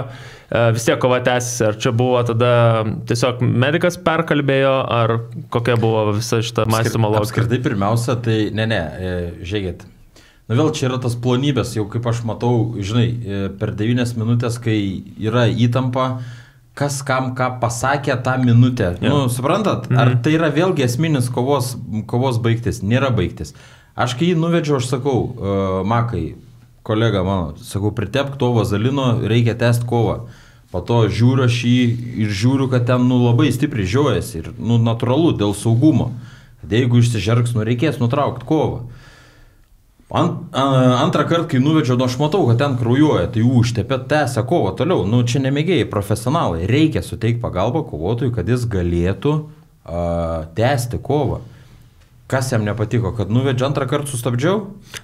vis tiek kova tęsiasi. Ar čia buvo tada tiesiog medikas perkalbėjo, ar kokia buvo visa šita mąstymo logika? Apskritai pirmiausia, tai žiūrėkit. Vėl čia yra tas plonybės, jau kaip aš matau, žinai, per 9 minutės, kai yra įtampa, kas kam ką pasakė tą minutę. Suprantat, ar tai yra vėlgi esminis kovos baigtis? Nėra baigtis. Aš kai jį nuvedžiau, aš sakau, Makai, kolega mano, sakau, pritepk to vazalino, reikia tęsti kovą. Po to žiūriu aš jį ir žiūriu, kad ten labai stipriai žiojasi ir natūralu dėl saugumo. Jeigu išsižergs, reikės nutraukti kovą. Antrą kartą, kai nuvedžiau, aš matau, kad ten kraujuoja, tai užtepė, tęsia kovą toliau. Čia nemėgėjai, profesionalai. Reikia suteikti pagalbą kovotojui, kad jis galėtų tęsti kovą. Kas jam nepatiko, kad nuvedžiu antrą kartą sustabdžiau?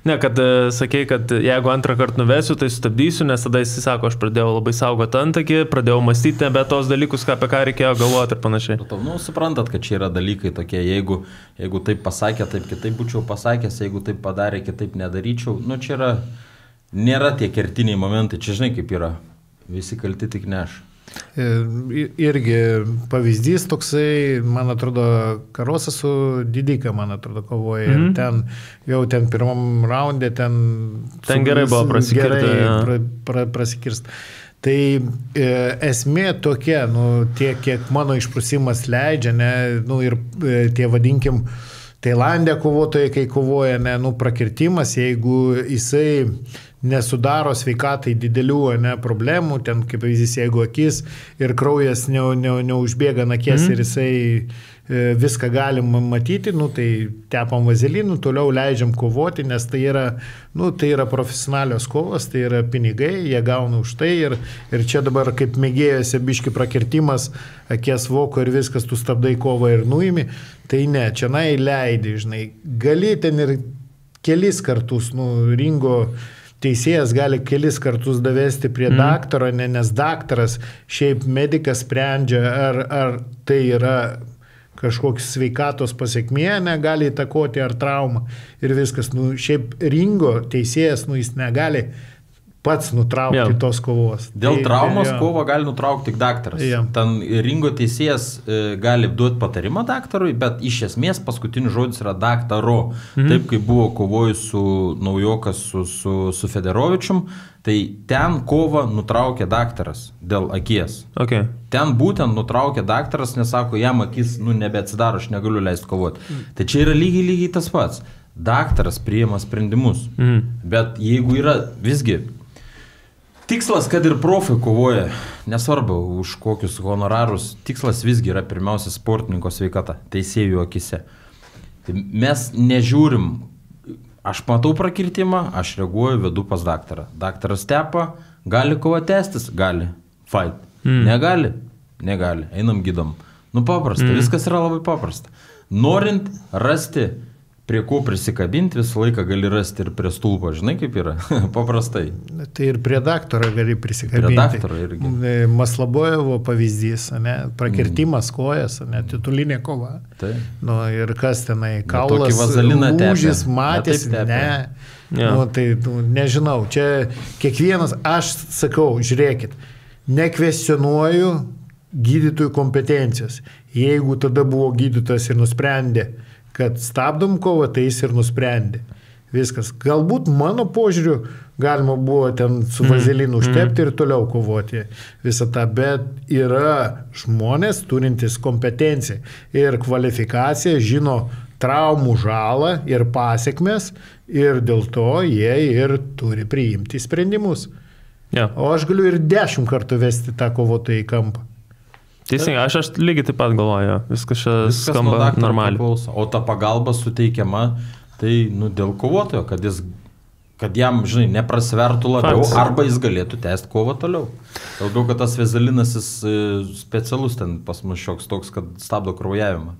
Ne, kad sakei, kad jeigu antrą kartą nuvesiu, tai sustabdysiu, nes tada jis sako, aš pradėjau labai saugoti antakį, pradėjau mąstyti nebe tos dalykus, apie ką reikėjo galvoti ir panašiai. Suprantat, kad čia yra dalykai tokie, jeigu taip pasakė, taip kitaip būčiau pasakęs, jeigu taip padarė, kitaip nedaryčiau. Čia nėra tie kertiniai momentai, čia žinai kaip yra, visi kalti tik ne aš. Irgi pavyzdys toksai, man atrodo, Karosas su Didika, man atrodo, kovoja. Ir ten pirmam raundė, ten gerai buvo prasikirst. Tai esmė tokia, tiek, kiek mano išprusimas leidžia, ir tie vadinkim, Tailandė kovotojai, kai kovoja, prakirtimas, jeigu jisai nesudaro sveikatai didelių problemų, ten kaip pavyzdys, jeigu akis ir kraujas neužbėga nakės ir jisai viską galim matyti, tai tepam vazelinų, toliau leidžiam kovoti, nes tai yra profesionalios kovos, tai yra pinigai, jie gauna už tai ir čia dabar kaip mėgėjose biški prakirtimas, akies voko ir viskas, tu stabdai kovą ir nuimi, tai ne, čia leidi, žinai, gali ten ir kelis kartus, ringo teisėjas gali kelis kartus davesti prie daktaro, nes daktaras, šiaip medikas sprendžia, ar tai yra kažkoks sveikatos pasiekmė, gali įtakoti ar traumą ir viskas. Šiaip ringo teisėjas, jis negali pats nutraukti tos kovos. Dėl traumos kovą gali nutraukti tik daktaras. Ten ringo teisėjas gali duoti patarimą daktarui, bet iš esmės paskutinis žodis yra daktaro. Taip, kaip buvo kovojus su naujokas su Federovičium, tai ten kovą nutraukė daktaras dėl akies. Okay. Ten būtent nutraukė daktaras, nes sako, jam akis nebeatsidaro, aš negaliu leisti kovoti. Tai čia yra lygiai tas pats. Daktaras priima sprendimus. Bet jeigu yra visgi tikslas, kad ir profai kovoja, nesvarbu už kokius honorarus, tikslas visgi yra pirmiausia sportininko sveikata, teisėjų akise. Tai mes nežiūrim, aš matau prakirtimą, aš reaguoju, vedu pas daktarą. Daktaras tepa, Gali kova tęstis? Gali. Fight. Negali? Negali. Einam gydom. Nu paprasta, viskas yra labai paprasta. Norint rasti, prie ko prisikabinti, visą laiką gali rasti ir prie stulpo, žinai kaip yra, paprastai. Tai ir prie daktaro gali prisikabinti. Prie daktaro irgi. Maslabojevo pavyzdys, ne, prakirtimas kojas, ne, titulinė kova. Tai. Nu, ir kas tenai, kaulas, lūžis, matėsi, ne. Ja. Nu, tai nežinau, čia kiekvienas, aš sakau, žiūrėkit, nekvestionuoju gydytojų kompetencijos. Jeigu tada buvo gydytojas ir nusprendė, kad stabdom kovą, tai jis ir nusprendė. Viskas. Galbūt mano požiūriu galima buvo ten su vazelinu užtepti ir toliau kovoti visą tą, bet yra žmonės turintys kompetenciją ir kvalifikaciją, žino traumų žalą ir pasiekmes ir dėl to jie ir turi priimti sprendimus. Ja. O aš galiu ir 10 kartų vesti tą kovotoją į kampą. Teisingai, aš lygiai taip pat galvoju, viskas skamba normaliai. O ta pagalba suteikiama, tai dėl kovotojo, kad jam, žinai, neprasvertų labiau, arba jis galėtų tęsti kovą toliau. Daugiau, kad tas vazelinas jis specialus ten pas mus šioks toks, kad stabdo kraujavimą.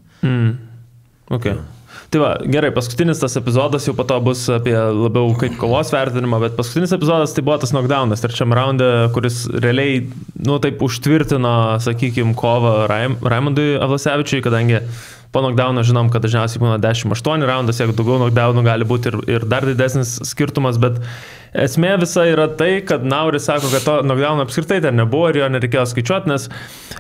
Okay. Tai va, gerai, paskutinis tas epizodas jau po to bus apie labiau kaip kovos vertinimą, bet paskutinis epizodas tai buvo tas knockdownas trečiam raunde, kuris realiai, taip užtvirtino, sakykime, kovą Raimondui Avlasevičiui, kadangi po knockdowno žinom, kad dažniausiai būna 10-8 raundas, jeigu daugiau knockdownų gali būti ir dar didesnis skirtumas, bet esmė visa yra tai, kad Nauris sako, kad to knockdowno apskritai ten nebuvo ir jo nereikėjo skaičiuoti, nes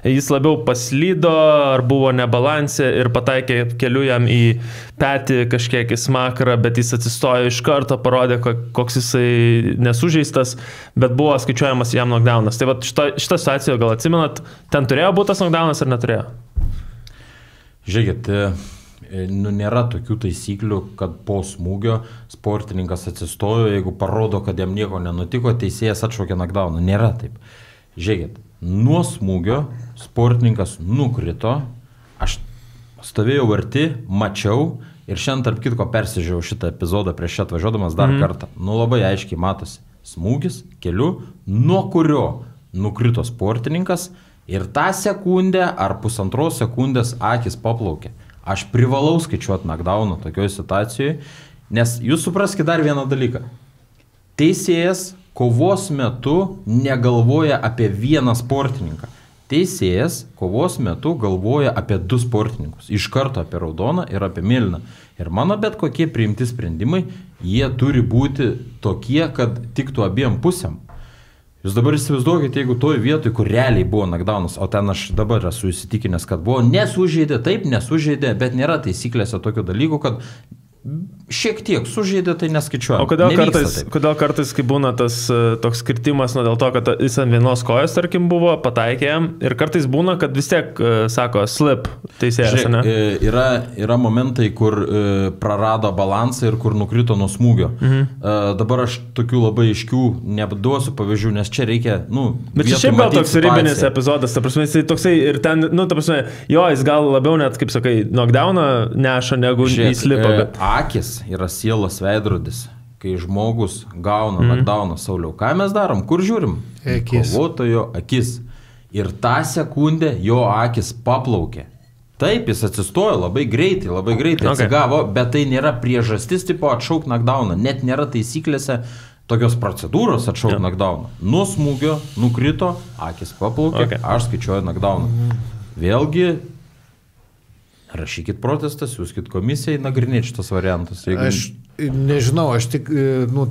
jis labiau paslydo ar buvo nebalansė ir pataikė keliu jam į petį kažkiek į smakrą, bet jis atsistojo iš karto, parodė, koks jisai nesužeistas, bet buvo skaičiuojamas jam knockdownas. Tai va šitą situaciją gal atsimenat, ten turėjo būti tas knockdownas ar neturėjo? Žiūrėkit, nėra tokių taisyklių, kad po smūgio sportininkas atsistojo, jeigu parodo, kad jam nieko nenutiko, teisėjas atšaukė knockdowną. Nėra taip. Žiūrėkit, nuo smūgio sportininkas nukrito, aš stovėjau arti, mačiau ir šiandien tarp kitko persižiūrėjau šitą epizodą prieš čia atvažiuodamas dar kartą. Labai aiškiai matosi smūgis keliu, nuo kurio nukrito sportininkas ir tą sekundę ar pusantros sekundės akis paplaukė. Aš privalau skaičiuoti knockdowną tokioje situacijoje, nes jūs supraskite dar vieną dalyką. Teisėjas kovos metu negalvoja apie vieną sportininką. Teisėjas kovos metu galvoja apie 2 sportininkus. Iš karto apie raudoną ir apie mėlyną. Ir mano bet kokie priimti sprendimai, jie turi būti tokie, kad tiktų abiem pusėm. Jūs dabar įsivaizduokite, jeigu toj vietoj, kur realiai buvo knockdownas, o ten aš dabar esu įsitikinęs, kad buvo nesužeidė, taip nesužeidė, bet nėra taisyklėse tokių dalykų, kad šiek tiek sužeidė, tai neskaičiuojama. O kodėl kartais, kai būna tas toks skirtimas, dėl to, kad jis ant vienos kojos, tarkim, buvo, pataikė jam, ir kartais būna, kad vis tiek, sako, slip teisėjas, ne? Yra momentai, kur prarado balansą ir kur nukrito nuo smūgio. Dabar aš tokių labai aiškių neduosiu pavyzdžių, nes čia reikia, bet čia šiaip gal toks ribinis epizodas, ta prasme, jis toksai ir ten, ta prasme, jo, jis gal labiau net, kaip sakai, knockdowną neša, negu į slipą, bet... Akis yra sielos veidrodis. Kai žmogus gauna knockdowną, Sauliau, ką mes darom? Kur žiūrim? Akis. Kovotojo akis. Ir tą sekundę jo akis paplaukė. Taip, jis atsistojo labai greitai atsigavo, bet tai nėra priežastis tipo atšauk knockdowną. Net nėra taisyklėse tokios procedūros atšauk knockdowną. Nuo smūgio nukrito, akis paplaukė, aš skaičiuoju knockdowną. Vėlgi, rašykit protestą, siūskit komisijai, nagrinėti šitas variantas. Aš nežinau, aš tik,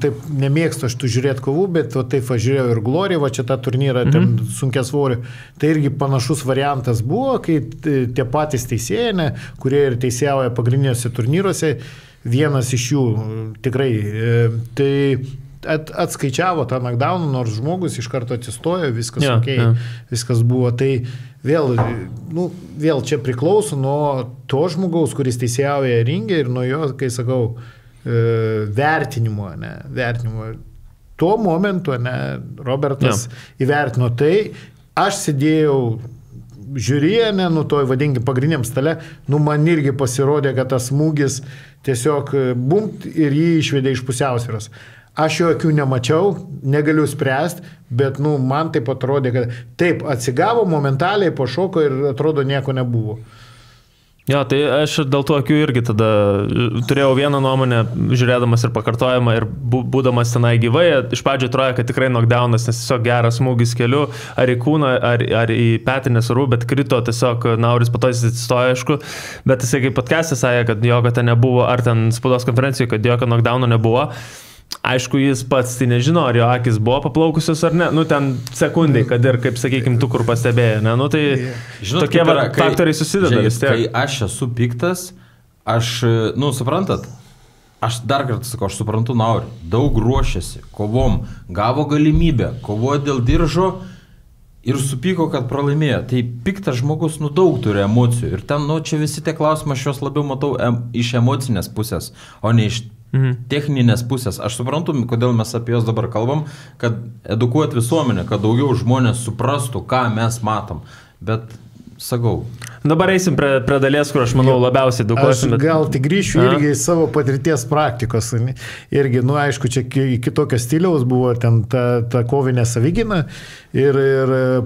taip nemėgstu aš tų žiūrėti kovų, bet taip žiūrėjau ir Gloriją, čia tą turnyrą, ten sunkias svorių. Tai irgi panašus variantas buvo, kai tie patys teisėjai, kurie ir teisėjauja pagrindiniuose turnyruose, vienas iš jų tikrai, tai atskaičiavo tą knockdowną, nors žmogus iš karto atsistojo, viskas viskas buvo. Tai vėl čia priklauso nuo to žmogaus, kuris teisėjauja ringę ir nuo jo, kai sakau, vertinimo. Tuo momentu Robertas įvertino tai, aš sėdėjau žiūrėję, toj vadinkim pagrindiniam stale, man irgi pasirodė, kad tas smūgis tiesiog bumt ir jį išvedė iš pusiausvyros. aš jo akių nemačiau, negaliu spręsti, bet man taip atrodė, kad taip atsigavo momentaliai, pašoko ir atrodo nieko nebuvo. Jo, tai aš dėl to akių irgi tada turėjau vieną nuomonę, žiūrėdamas ir pakartojimą ir būdamas tenai gyvai, iš pradžio atrodo, kad tikrai knockdownas, nes tiesiog geras smūgis keliu, ar į kūną, ar į petinės rū, bet krito tiesiog Nauris po to jis atsistojo, aišku, bet jisai kaip podcast'e sakė, kad jokio ten nebuvo, ar ten spaudos konferencijoje, kad jokio knockdowno nebuvo. Aišku, jis pats tai nežino, ar jo akis buvo paplaukusios ar ne, ten sekundai, kad ir, kaip sakykime, tu kur pastebėjai, ne, tai žinot, tokie faktoriai susideda vis tiek. Kai aš esu piktas, aš, suprantat, aš dar kartą sakau, aš suprantu Naurį, daug ruošiasi, kovom, gavo galimybę, kovojo dėl diržo ir supyko, kad pralaimėjo. Tai piktas žmogus, daug turi emocijų ir ten, čia visi tie klausimai, aš juos labiau matau iš emocinės pusės, o ne iš techninės pusės. Aš suprantu, kodėl mes apie juos dabar kalbam, kad edukuot visuomenę, kad daugiau žmonės suprastų, ką mes matom. Bet, sakau. Dabar eisim prie dalies, kur aš manau labiausiai edukuosim. Aš gal tik grįšiu irgi į savo patirties praktikos. Irgi, aišku, čia kitokio stiliaus buvo ten ta kovinė savigina ir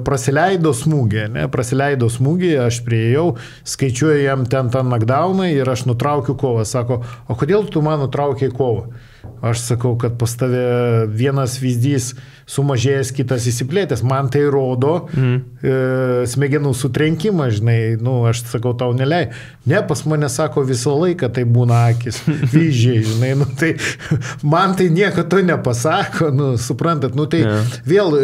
praleido smūgį, aš priejau, skaičiuoju jam ten tą knockdowną ir aš nutraukiu kovą. Sako, o kodėl tu man nutraukiai kovą? Aš sakau, kad pas tave vienas vyzdys sumažėjęs, kitas įsiplėtęs. Man tai rodo smegenų sutrenkimą, žinai, aš sakau, tau nelei. Ne, pas mane sako visą laiką, tai būna akis, vyzdžiai, žinai, tai man tai nieko to nepasako, suprantat, tai vėl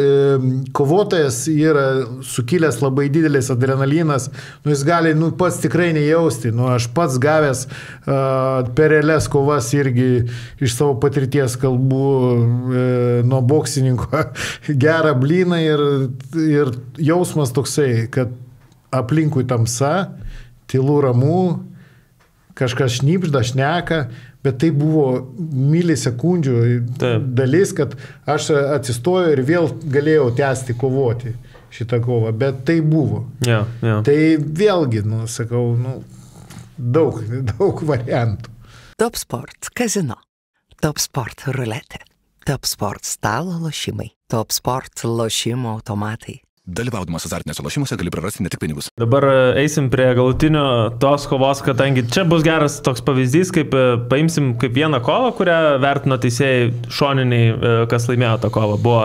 kovotojas yra sukilęs labai didelis adrenalinas, jis gali, pats tikrai nejausti, aš pats gavęs per realias kovas irgi iš savo patirties kalbų nuo boksininko gerą blyną ir jausmas toksai, kad aplinkui tamsa, tylu ramu, kažkas šnipžda, šneka, bet tai buvo milisekundžių dalis, kad aš atsistoju ir vėl galėjau tęsti kovoti šitą kovą, bet tai buvo. Tai vėlgi, sakau, daug variantų. Top Sport Casino, Top Sport Roulette, Top Sport stalo lošimai, Top Sport lošimo automatai. Dalyvaudamas azartiniuose lošimuose gali prarasti ne tik pinigus. Dabar eisim prie galutinio tos kovos, kadangi čia bus geras toks pavyzdys, kaip paimsim kaip vieną kovą, kurią vertino teisėjai šoniniai, kas laimėjo tą kovą. Buvo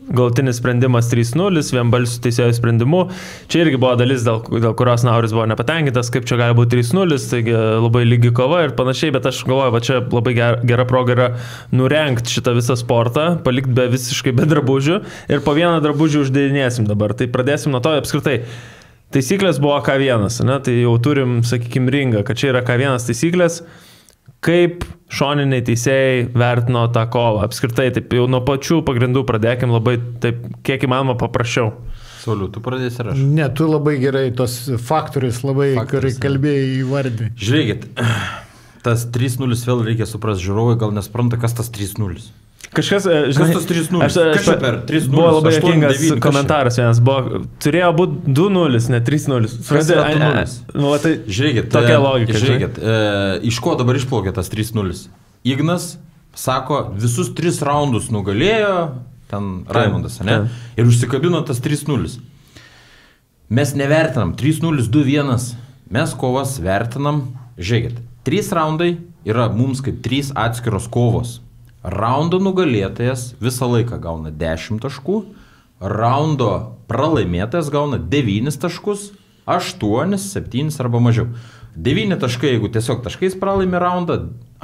galutinis sprendimas 3-0, vienbalsių teisėjų sprendimu. Čia irgi buvo dalis, dėl kurios Nauris buvo nepatenkintas, kaip čia gali būti 3-0, taigi labai lygi kova ir panašiai, bet aš galvoju, va čia labai gera proga yra nurengti šitą visą sportą, palikti visiškai be drabužių ir po vieną drabužį uždėdinėsim dabar. Tai pradėsim nuo to apskritai. Taisyklės buvo K1, ne? Tai jau turim, sakykime, ringą, kad čia yra K1 taisyklės. Kaip šoniniai teisėjai vertino tą kovą? Apskritai, taip jau nuo pačių pagrindų pradėkim labai, taip, kiek įmanoma paprašiau. Sauliu, tu pradėsi ir aš. Ne, tu labai gerai tos faktorius labai kalbėjai įvardį. Žiūrėkit, tas 3-0 vėl reikia suprasti, žiūrovai gal nespranta, kas tas 3-0. Kažkas, žinai, kas tas 3-0? Kas čia per 3-0? Buvo labai juokingas komentaras vienas, turėjo būti 2-0, ne 3-0. Kas yra 2-0? Tai žiūrėkit, tokia logika. Žiūrėkit, iš ko dabar išplaukė tas 3-0? Ignas sako, visus 3 raundus nugalėjo, ten Raimondas, ne? Ir užsikabino tas 3-0. Mes nevertinam 3-0, 2-1. Mes kovas vertinam, žiūrėkit, 3 raundai yra mums kaip 3 atskiros kovos. Raundo nugalėtojas visą laiką gauna 10 taškų, raundo pralaimėtojas gauna 9 taškus, 8, 7 arba mažiau. 9 taškai, jeigu tiesiog taškais pralaimė raundą,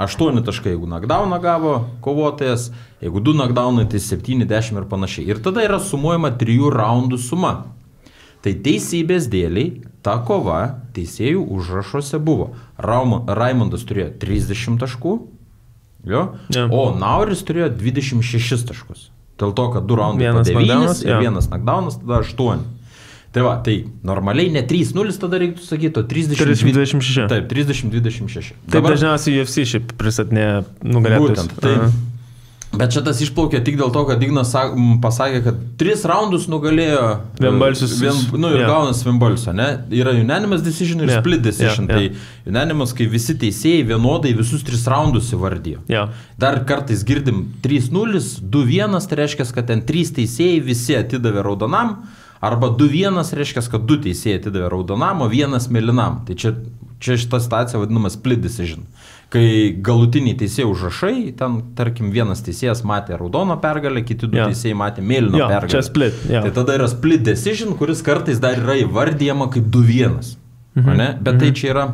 8 taškai, jeigu knockdowną gavo kovotojas, jeigu 2 knockdownai, tai 7, 10 ir panašiai. Ir tada yra sumuojama 3 raundų suma. Tai teisybės dėliai ta kova teisėjų užrašuose buvo. Raimondas turėjo 30 taškų, o Nauris turėjo 26 taškus. Dėl to, kad 2 raundai po 9 ir 1 knockdownas, tada 8. Tai va, tai normaliai ne 3-0 tada reiktų sakyti, o 30-26. Taip, 30-26. Taip dažniausiai UFC šiaip pristatinė nugalėtojus. Būtent, taip. Bet čia tas išplaukė tik dėl to, kad Ignas pasakė, kad 3 raundus nugalėjo vienbalsius. Ir gaunas vienbalsio, ne? Yra unanimous decision ir split decision. Tai unanimous, kai visi teisėjai vienodai visus 3 raundus įvardijo. Dar kartais girdim 3-0, 2-1, tai reiškia, kad ten 3 teisėjai visi atidavė raudonam, arba 2-1 reiškia, kad 2 teisėjai atidavė raudonam, o 1 mėlynam. Tai čia šita situacija vadinama split decision. Kai galutiniai teisėjai užrašai, ten, tarkim, vienas teisėjas matė raudoną pergalę, kiti 2 teisėjai matė mėlyną pergalę. Čia split. Tai tada yra split decision, kuris kartais dar yra įvardyjama kaip 2-1. Bet tai čia yra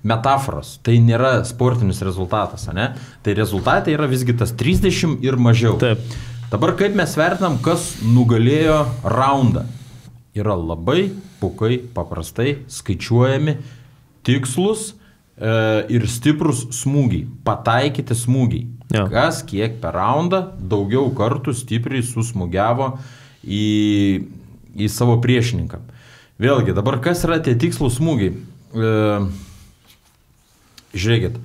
metaforos, tai nėra sportinis rezultatas. Tai rezultatai yra visgi tas 30 ir mažiau. Taip. Dabar kaip mes vertinam, kas nugalėjo raundą? Yra labai pukai, paprastai skaičiuojami tikslus ir stiprus smūgiai, pataikyti smūgiai. Kas kiek per raundą daugiau kartų stipriai susmūgiavo į savo priešininką. Vėlgi, dabar kas yra tie tikslus smūgiai? Žiūrėkit,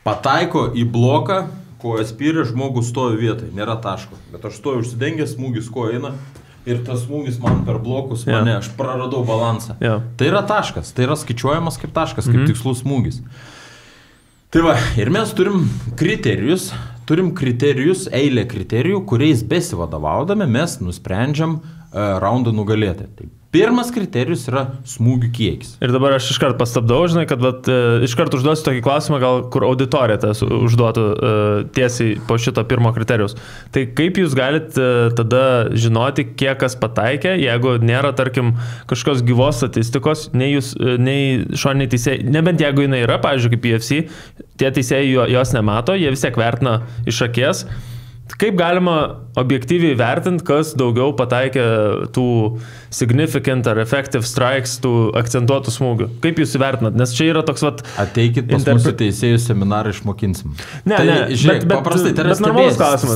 pataiko į bloką, kojas spyrė, žmogus stovi vietoj, nėra taško. Bet aš stoju užsidengęs, smūgis ko eina. Ir tas smūgis man per blokus aš praradau balansą. Tai yra taškas, tai yra skaičiuojamas kaip taškas, kaip tikslus smūgis. Tai va, ir mes turim kriterijus, eilę kriterijų, kuriais besivadovaudami mes nusprendžiam raundą nugalėti. Tai pirmas kriterijus yra smūgių kiekis. Ir dabar aš iškart pastabdau, žinai, kad iškart užduosiu tokį klausimą, gal kur auditorija tas užduotų tiesiai po šito pirmo kriterijus. Tai kaip jūs galite tada žinoti, kiek kas pataikė, jeigu nėra, tarkim, kažkokios gyvos statistikos, nei šoniniai teisėjai, nebent jeigu jinai yra, pavyzdžiui, kaip UFC, tie teisėjai jos nemato, jie vis tiek vertina iš akies. Kaip galima objektyviai vertinti, kas daugiau pataikė tų significant ar effective strikes, tų akcentuotų smūgių? Kaip jūs vertinat? Nes čia yra toks Ateikit pas mūsų teisėjų seminarą, išmokinsim. Žiūrėk, paprastai tai yra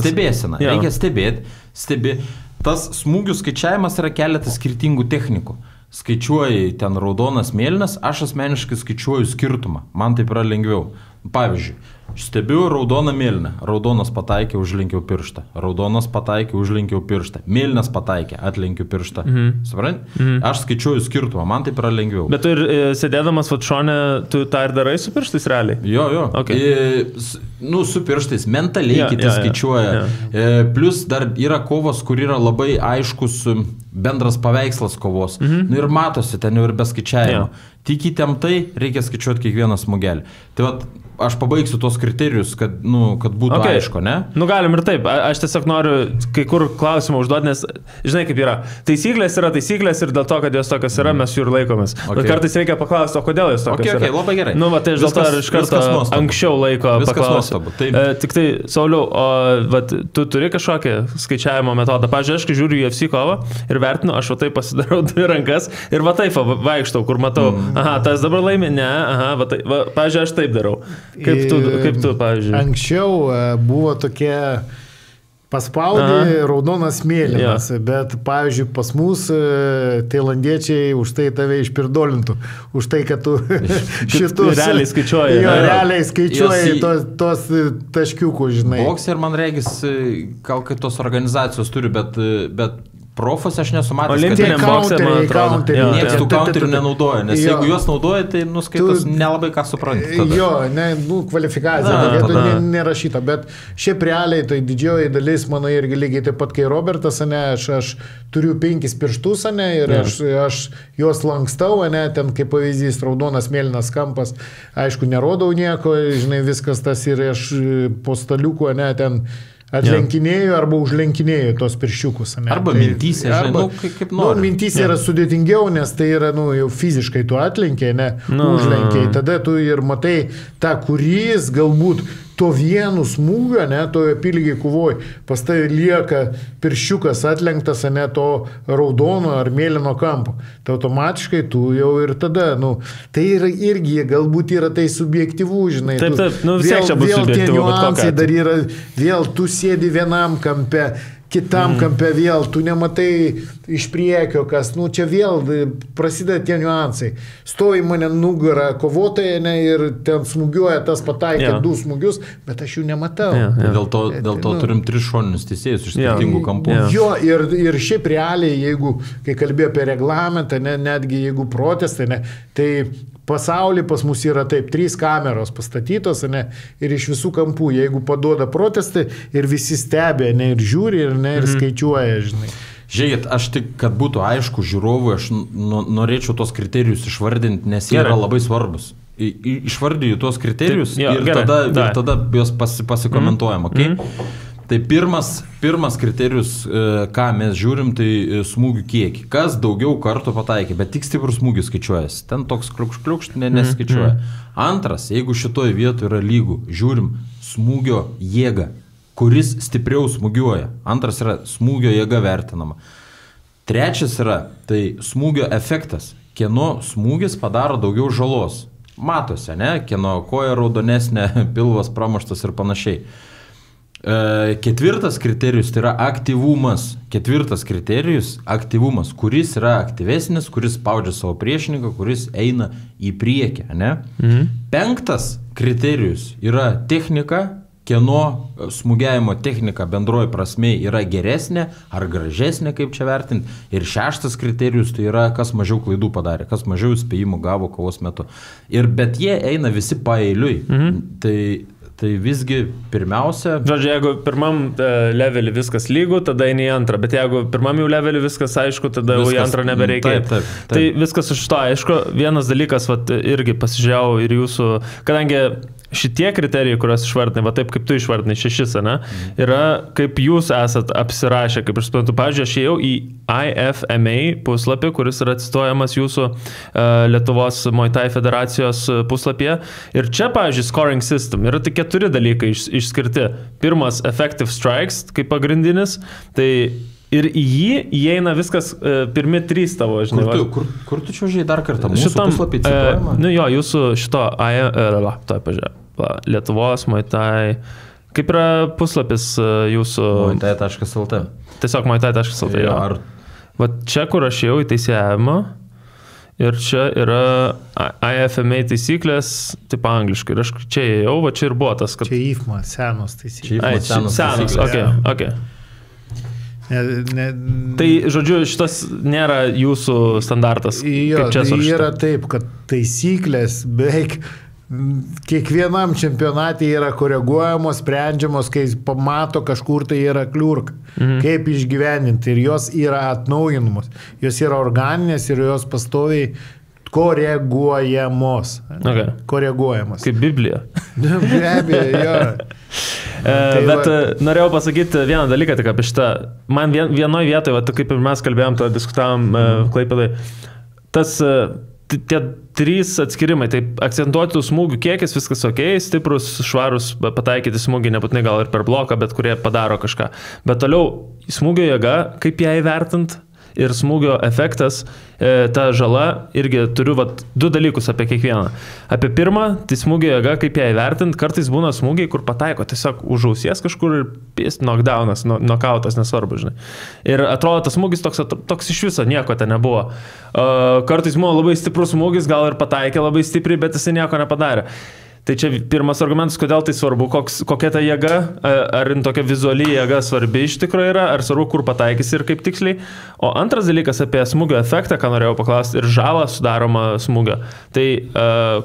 stebėsena. Reikia stebėti. Tas smūgių skaičiavimas yra keletas skirtingų technikų. Skaičiuoji ten raudonas, mėlynas, aš asmeniškai skaičiuoju skirtumą. Man taip yra lengviau. Pavyzdžiui, stebiu raudoną mėlyną. Raudonas pataikė, užlenkiau pirštą. Raudonas pataikė, užlenkiau pirštą. Mėlynas pataikė, atlenkiu pirštą. Supranti? Aš skaičiuoju skirtumą, man taip yra lengviau. Bet tu ir sėdėdamas šone, tu tą ir darai su pirštais realiai? Jo. Okay. Su pirštais, mentaliai kiti skaičiuoja. Plus dar yra kovos, kur yra labai aiškus bendras paveikslas kovos. Ir matosi ten jau ir be skaičiavimo. Tik įtemptai reikia skaičiuoti kiekvieną smūgelį. Tai aš pabaigsiu tos kriterijus, kad būtų aišku, ne? Galim ir taip. Aš tiesiog noriu kai kur klausimą užduoti, nes žinai kaip yra. Taisyklės yra taisyklės ir dėl to, kad jos tokios yra, mes jų ir laikomės. Bet kartais reikia paklausti, o kodėl jos tokios yra. Labai gerai. Tai aš dėl to ir iš karto anksčiau laiko paklausiu. Tik tai, Sauliau, tu turi kažkokį skaičiavimo metodą. Pavyzdžiui, aš kai žiūriu UFC kovą ir vertinu, aš taip pasidarau 2 rankas ir taip vaikštau, kur matau, tas dabar laimi, ne, pavyzdžiui, aš taip darau. Kaip tu, pavyzdžiui? Anksčiau buvo tokie paspaudė raudonas mėlynas, bet, pavyzdžiui, pas mus tailandiečiai už tai tave išpirdolintų, už tai, kad tu šitus... Realiai skaičiuoji. Realiai skaičiuoji tos taškiukus, žinai. Boxer, man regis, gal kai tos organizacijos turi, bet profas aš nesu matęs, olimpiniam boxe, man atrodo. Niekas tų counterių nenaudoja, nes jeigu juos naudoja, tai nuskaitos nelabai ką supranti. Kvalifikacija, nerašyta, bet šiaip realiai tai didžioji dalis mano irgi lygiai taip pat, kai Robertas, aš turiu 5 pirštus, ir aš juos lankstau, ten kaip pavyzdys raudonas, mėlynas kampas, aišku, nerodau nieko, žinai, viskas tas ir aš po staliuku, ten atlenkinėjau arba užlenkinėjau tos pirščiukus. Arba mintys, kaip nori. Mintys yra sudėtingiau, nes tai yra, jau fiziškai tu atlenkiai, užlenkiai. Tada tu ir matai tą, kuris galbūt to vienu smūgio, toje apylygiai kovoj, pas tai lieka pirščiukas atlenktas, to raudono ar mėlyno kampo. Tai automatiškai tu jau ir tada, tai irgi galbūt yra tai subjektyvų, žinai. Taip, vis tiek čia bus subjektyvų. Vėl tie niuansai dar yra, vėl tu sėdi vienam kampe, kitam kampe vėl, tu nematai iš priekio, kas, čia vėl prasideda tie niuansai. Stovi mane nugarą kovotoje ir ten smūgiuoja, tas pataikė 2 smūgius, bet aš jų nematau. Dėl to turim 3 šoninius teisėjus iš skirtingų kampų. Jo, ir šiaip realiai, jeigu, kai kalbėjo apie reglamentą, netgi jeigu protestai, tai pasaulyje pas mus yra taip, 3 kameros pastatytos, ir iš visų kampų, jeigu paduoda protestai ir visi stebė, ir žiūri, ir skaičiuoja, žinai. Žiūrėkit, aš tik, kad būtų aišku žiūrovui, aš norėčiau tos kriterijus išvardinti, nes jie yra labai svarbus. Išvardyju tuos kriterijus ir tada juos pasikomentuojam, okei? Tai pirmas kriterijus, ką mes žiūrim, tai smūgių kiekį. Kas daugiau kartų pataikė, bet tik stiprus smūgis skaičiuojas. Ten toks kliukšt neskaičiuoja. Antras, jeigu šitoje vietoje yra lygų, žiūrim smūgio jėgą, kuris stipriau smūgiuoja. Antras yra smūgio jėga vertinama. Trečias yra, tai smūgio efektas. Kieno smūgis padaro daugiau žalos. Matosi, kieno koja raudonesnė, pilvas pramuštas ir panašiai. Ketvirtas kriterijus tai yra aktyvumas. Ketvirtas kriterijus - aktyvumas, kuris yra aktyvesnis, kuris spaudžia savo priešininką, kuris eina į priekį. Penktas kriterijus yra technika, kieno smūgiavimo technika bendroji prasme yra geresnė ar gražesnė, kaip čia vertinti. Ir šeštas kriterijus tai yra, kas mažiau klaidų padarė, kas mažiau įspėjimų gavo kovos metu. Bet jie eina visi paeiliui. Tai visgi pirmiausia... Žodžiu, jeigu pirmam levelį viskas lygu, tada eini į antrą, bet jeigu pirmam jau levelį viskas aišku, tada jau į antrą nebereikia. Taip. Tai viskas už to aišku. Vienas dalykas, irgi pasižiūrėjau ir jūsų, kadangi šitie kriterijai, kuriuos išvardinai, taip kaip tu išvardinai, 6, yra kaip jūs esat apsirašę, kaip aš suprantu. Pavyzdžiui, aš ėjau į IFMA puslapį, kuris yra cituojamas jūsų Lietuvos Muay Thai federacijos puslapyje. Ir čia, pavyzdžiui, scoring system yra tik 4 dalykai išskirti. Pirmas, effective strikes, kaip pagrindinis. Tai ir į jį įeina viskas pirmi 3 tavo, žinai. Kur tu čia žiūrėjai dar kartą? Mūsų puslapį cituojama? Jo, jūsų šito Lietuvos Muay Thai. Kaip yra puslapis jūsų? muaythai.lt. Tiesiog muaythai.lt. Va čia, kur aš ėjau į teisėjavimą, ir čia yra IFMA taisyklės, taip angliškai. Ir aš čia ėjau, va čia ir buvo tas, kad... Čia IFMA, senos taisyklės. Senos, okei. Tai, žodžiu, šitas nėra jūsų standartas. Jo, tai yra taip, kad taisyklės beveik kiekvienam čempionatė yra koreguojamos, sprendžiamos, kai pamato kažkur tai yra kliurka, kaip išgyveninti, ir jos yra atnaujinamos, jos yra organinės ir jos pastoviai koreguojamos. Koreguojamos. Kaip Biblija. Be abejo, jo. Bet norėjau pasakyti vieną dalyką tik apie šitą. Man vienoje vietoje, kaip ir mes kalbėjom, diskutavom Klaipėdai, tie 3 atskirimai, tai akcentuotų smūgių kiekis, viskas ok, stiprus, švarus, pataikyti smūgį, nebūtinai gal ir per bloką, bet kurie padaro kažką. Bet toliau smūgio jėga, kaip ją įvertint, ir smūgio efektas, ta žala, irgi turiu 2 dalykus apie kiekvieną. Apie pirmą, tai smūgio jėga, kaip ją įvertint, kartais būna smūgiai, kur pataiko tiesiog už ausies kažkur ir pist knockdownas, knockoutas, nesvarbu, žinai. Ir atrodo, tas smūgis toks iš viso, nieko ten nebuvo. Kartais buvo labai stiprus smūgis, gal ir pataikė labai stipriai, bet jisai nieko nepadarė. Tai čia pirmas argumentas, kodėl tai svarbu, kokia ta jėga, ar tokia vizuali jėga svarbi iš tikrųjų yra, ar svarbu, kur pataikys ir kaip tiksliai. O antras dalykas apie smūgio efektą, ką norėjau paklausti, ir žalą sudaromą smūgio. Tai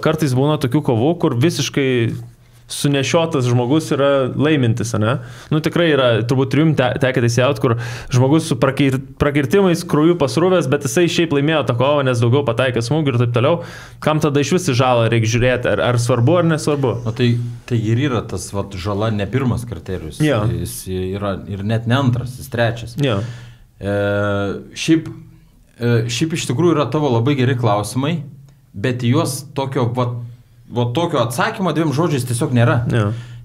kartais būna tokių kovų, kur visiškai sunešiotas žmogus yra laimintis, ne? Tikrai yra, turbūt jums tekę teisėjaut, kur žmogus su prakirtimais, krūjų pasrūvęs, bet jisai šiaip laimėjo tą kovą, nes daugiau pataikė smūgių ir taip toliau. Kam tada iš vis žalą reikia žiūrėti, ar svarbu, ar nesvarbu? Tai ir yra tas žala ne pirmas kriterijus, jis yra ir net ne antras, jis trečias. Šiaip iš tikrųjų yra tavo labai geri klausimai, bet juos tokio atsakymo 2 žodžiais tiesiog nėra.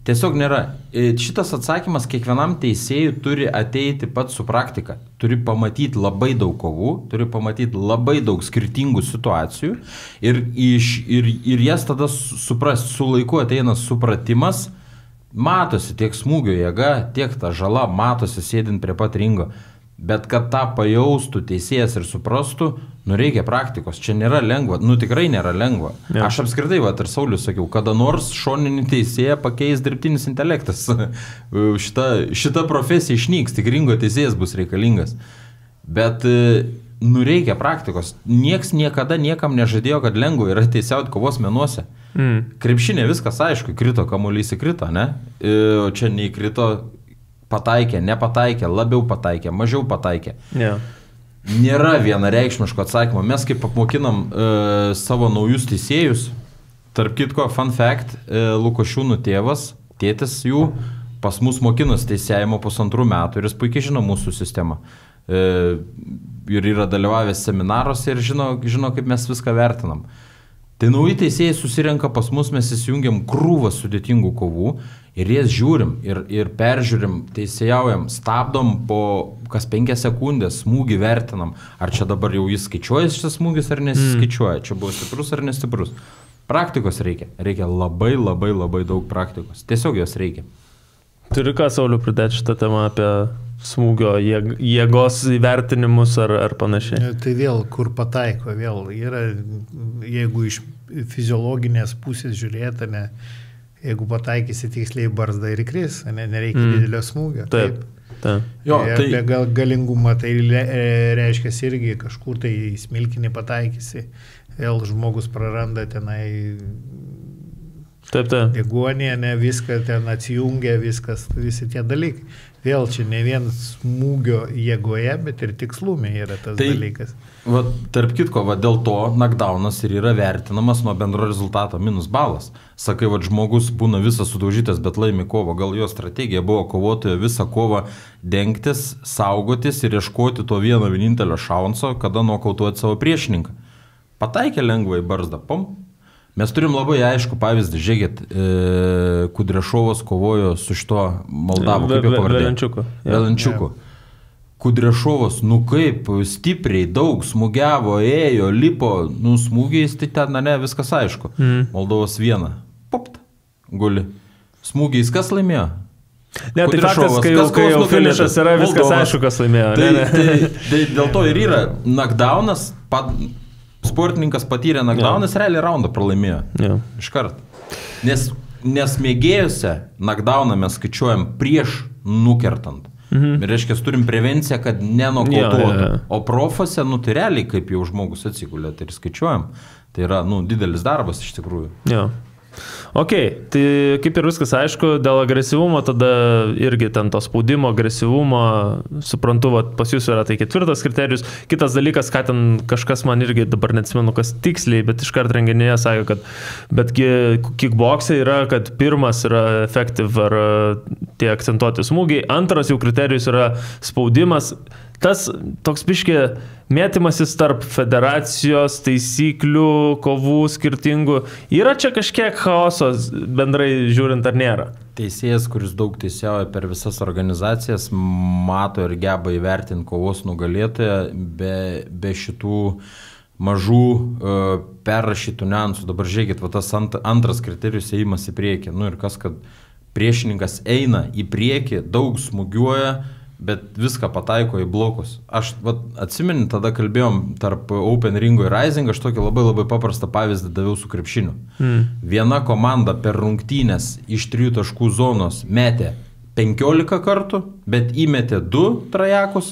Tiesiog nėra. Šitas atsakymas kiekvienam teisėjui turi ateiti pats su praktika. Turi pamatyti labai daug kovų, turi pamatyti labai daug skirtingų situacijų ir jas tada suprasti. Su laiku ateina supratimas, Matosi tiek smūgio jėga, tiek ta žala, matosi sėdint prie pat ringo. Bet kad tą pajaustų teisėjas ir suprastų, reikia praktikos. Čia nėra lengva, tikrai nėra lengva. Ja. Aš apskritai, ir Saulius sakiau, kada nors šoninį teisėją pakeis dirbtinis intelektas. šita profesija išnyks, tik ringo teisėjas bus reikalingas. Bet reikia praktikos. Nieks niekada niekam nežadėjo, kad lengva yra teisėjauti kovos menuose. Krepšinė viskas aišku, krito kamuolys įkrito, ne? Čia neįkrito, pataikė, nepataikė, labiau pataikė, mažiau pataikė. Yeah. Nėra vienareikšmiško atsakymo. Mes kaip apmokinam savo naujus teisėjus, tarp kitko, fun fact, Lukošiūnų tėtis jų, pas mus mokinos teisėjimo 1,5 metų ir jis puikiai žino mūsų sistemą. Ir yra dalyvavęs seminaruose ir žino, kaip mes viską vertinam. Tai nauji teisėjai susirenka pas mus, mes įsijungiam krūvą sudėtingų kovų ir jas žiūrim ir peržiūrim, teisėjaujam, stabdom po kas 5 sekundės, smūgį vertinam, ar čia dabar jau jis skaičiuoja šitas smūgis ar nesiskaičiuoja, čia buvo stiprus ar nestiprus. Praktikos reikia labai daug praktikos, tiesiog jos reikia. Turi ką, Sauliu, pridėti šitą temą apie smūgio jėgos įvertinimus ar panašiai? Tai vėl, kur pataiko, vėl yra, jeigu iš fiziologinės pusės žiūrėta, jeigu pataikysi tiksliai barzdą ir įkris, nereikia didelio smūgio. Taip. Jo, tai apie galingumą tai reiškia irgi kažkur tai smilkinį pataikysi, vėl žmogus praranda tenai deguonė, viską ten atsijungia, viskas, visi tie dalykai. Vėl čia ne vien smūgio jėgoje, bet ir tikslume yra tas dalykas. Tarp kitko, dėl to knockdownas ir yra vertinamas nuo bendro rezultato -balas. Sakai, žmogus būna visas sudaužytas, bet laimi kovą. Gal jo strategija buvo kovotojo visą kovą dengtis, saugotis ir ieškoti to vieno vienintelio šanso, kada nokautuoti savo priešininką. Pataikė lengvai barzdą, Mes turim labai aišku pavyzdį, žiūrėkit, Kudrešovas kovojo su šito Moldavu, kaip jo pavardė? Velenčiuku. Kudrešovas, kaip stipriai daug smūgiavo, ėjo, lipo, smūgiais, tai ten, viskas aišku. Moldovas 1, guli. Smūgiais kas laimėjo? Ne, tai faktas, kai jau finišas yra, viskas aišku, kas laimėjo. Tai dėl to ir yra knockdownas, sportininkas patyrė knockdownas, realiai raundą pralaimėjo. Iškart. Nes mėgėjuose knockdowną mes skaičiuojam prieš nukertant. Ir reiškia, turim prevenciją, kad nenokautuotų. O profose, tai realiai, kaip jau žmogus atsigulė, tai ir skaičiuojam. Tai yra, didelis darbas iš tikrųjų. Ok, tai kaip ir viskas aišku, dėl agresyvumo tada irgi ten to spaudimo, agresyvumo, suprantu, pas jūs yra tai 4 kriterijus. Kitas dalykas, ką ten kažkas man irgi dabar neatsimenu, kas tiksliai, bet iškart renginėje sakė, kad betgi kickboxe yra, kad pirmas yra effective ar tie akcentuoti smūgiai, antras jau kriterijus yra spaudimas. Tas toks biški mėtymasis tarp federacijos, taisyklių, kovų skirtingų. Yra čia kažkiek chaosos bendrai žiūrint ar nėra? Teisėjas, kuris daug teisėjauja per visas organizacijas, mato ir geba įvertinti kovos nugalėtoją be šitų mažų perrašytų niuansų. Dabar žiūrėkit, tas antras kriterijus ėjimas į priekį. Ir kas, kad priešininkas eina į priekį, daug smūgiuoja, bet viską pataiko į blokus. Aš atsimenu, tada kalbėjom tarp Open Ringo ir Rising, aš tokį labai paprastą pavyzdį daviau su krepšiniu. Viena komanda per rungtynės iš 3 taškų zonos metė 15 kartų, bet įmetė 2 trajekus,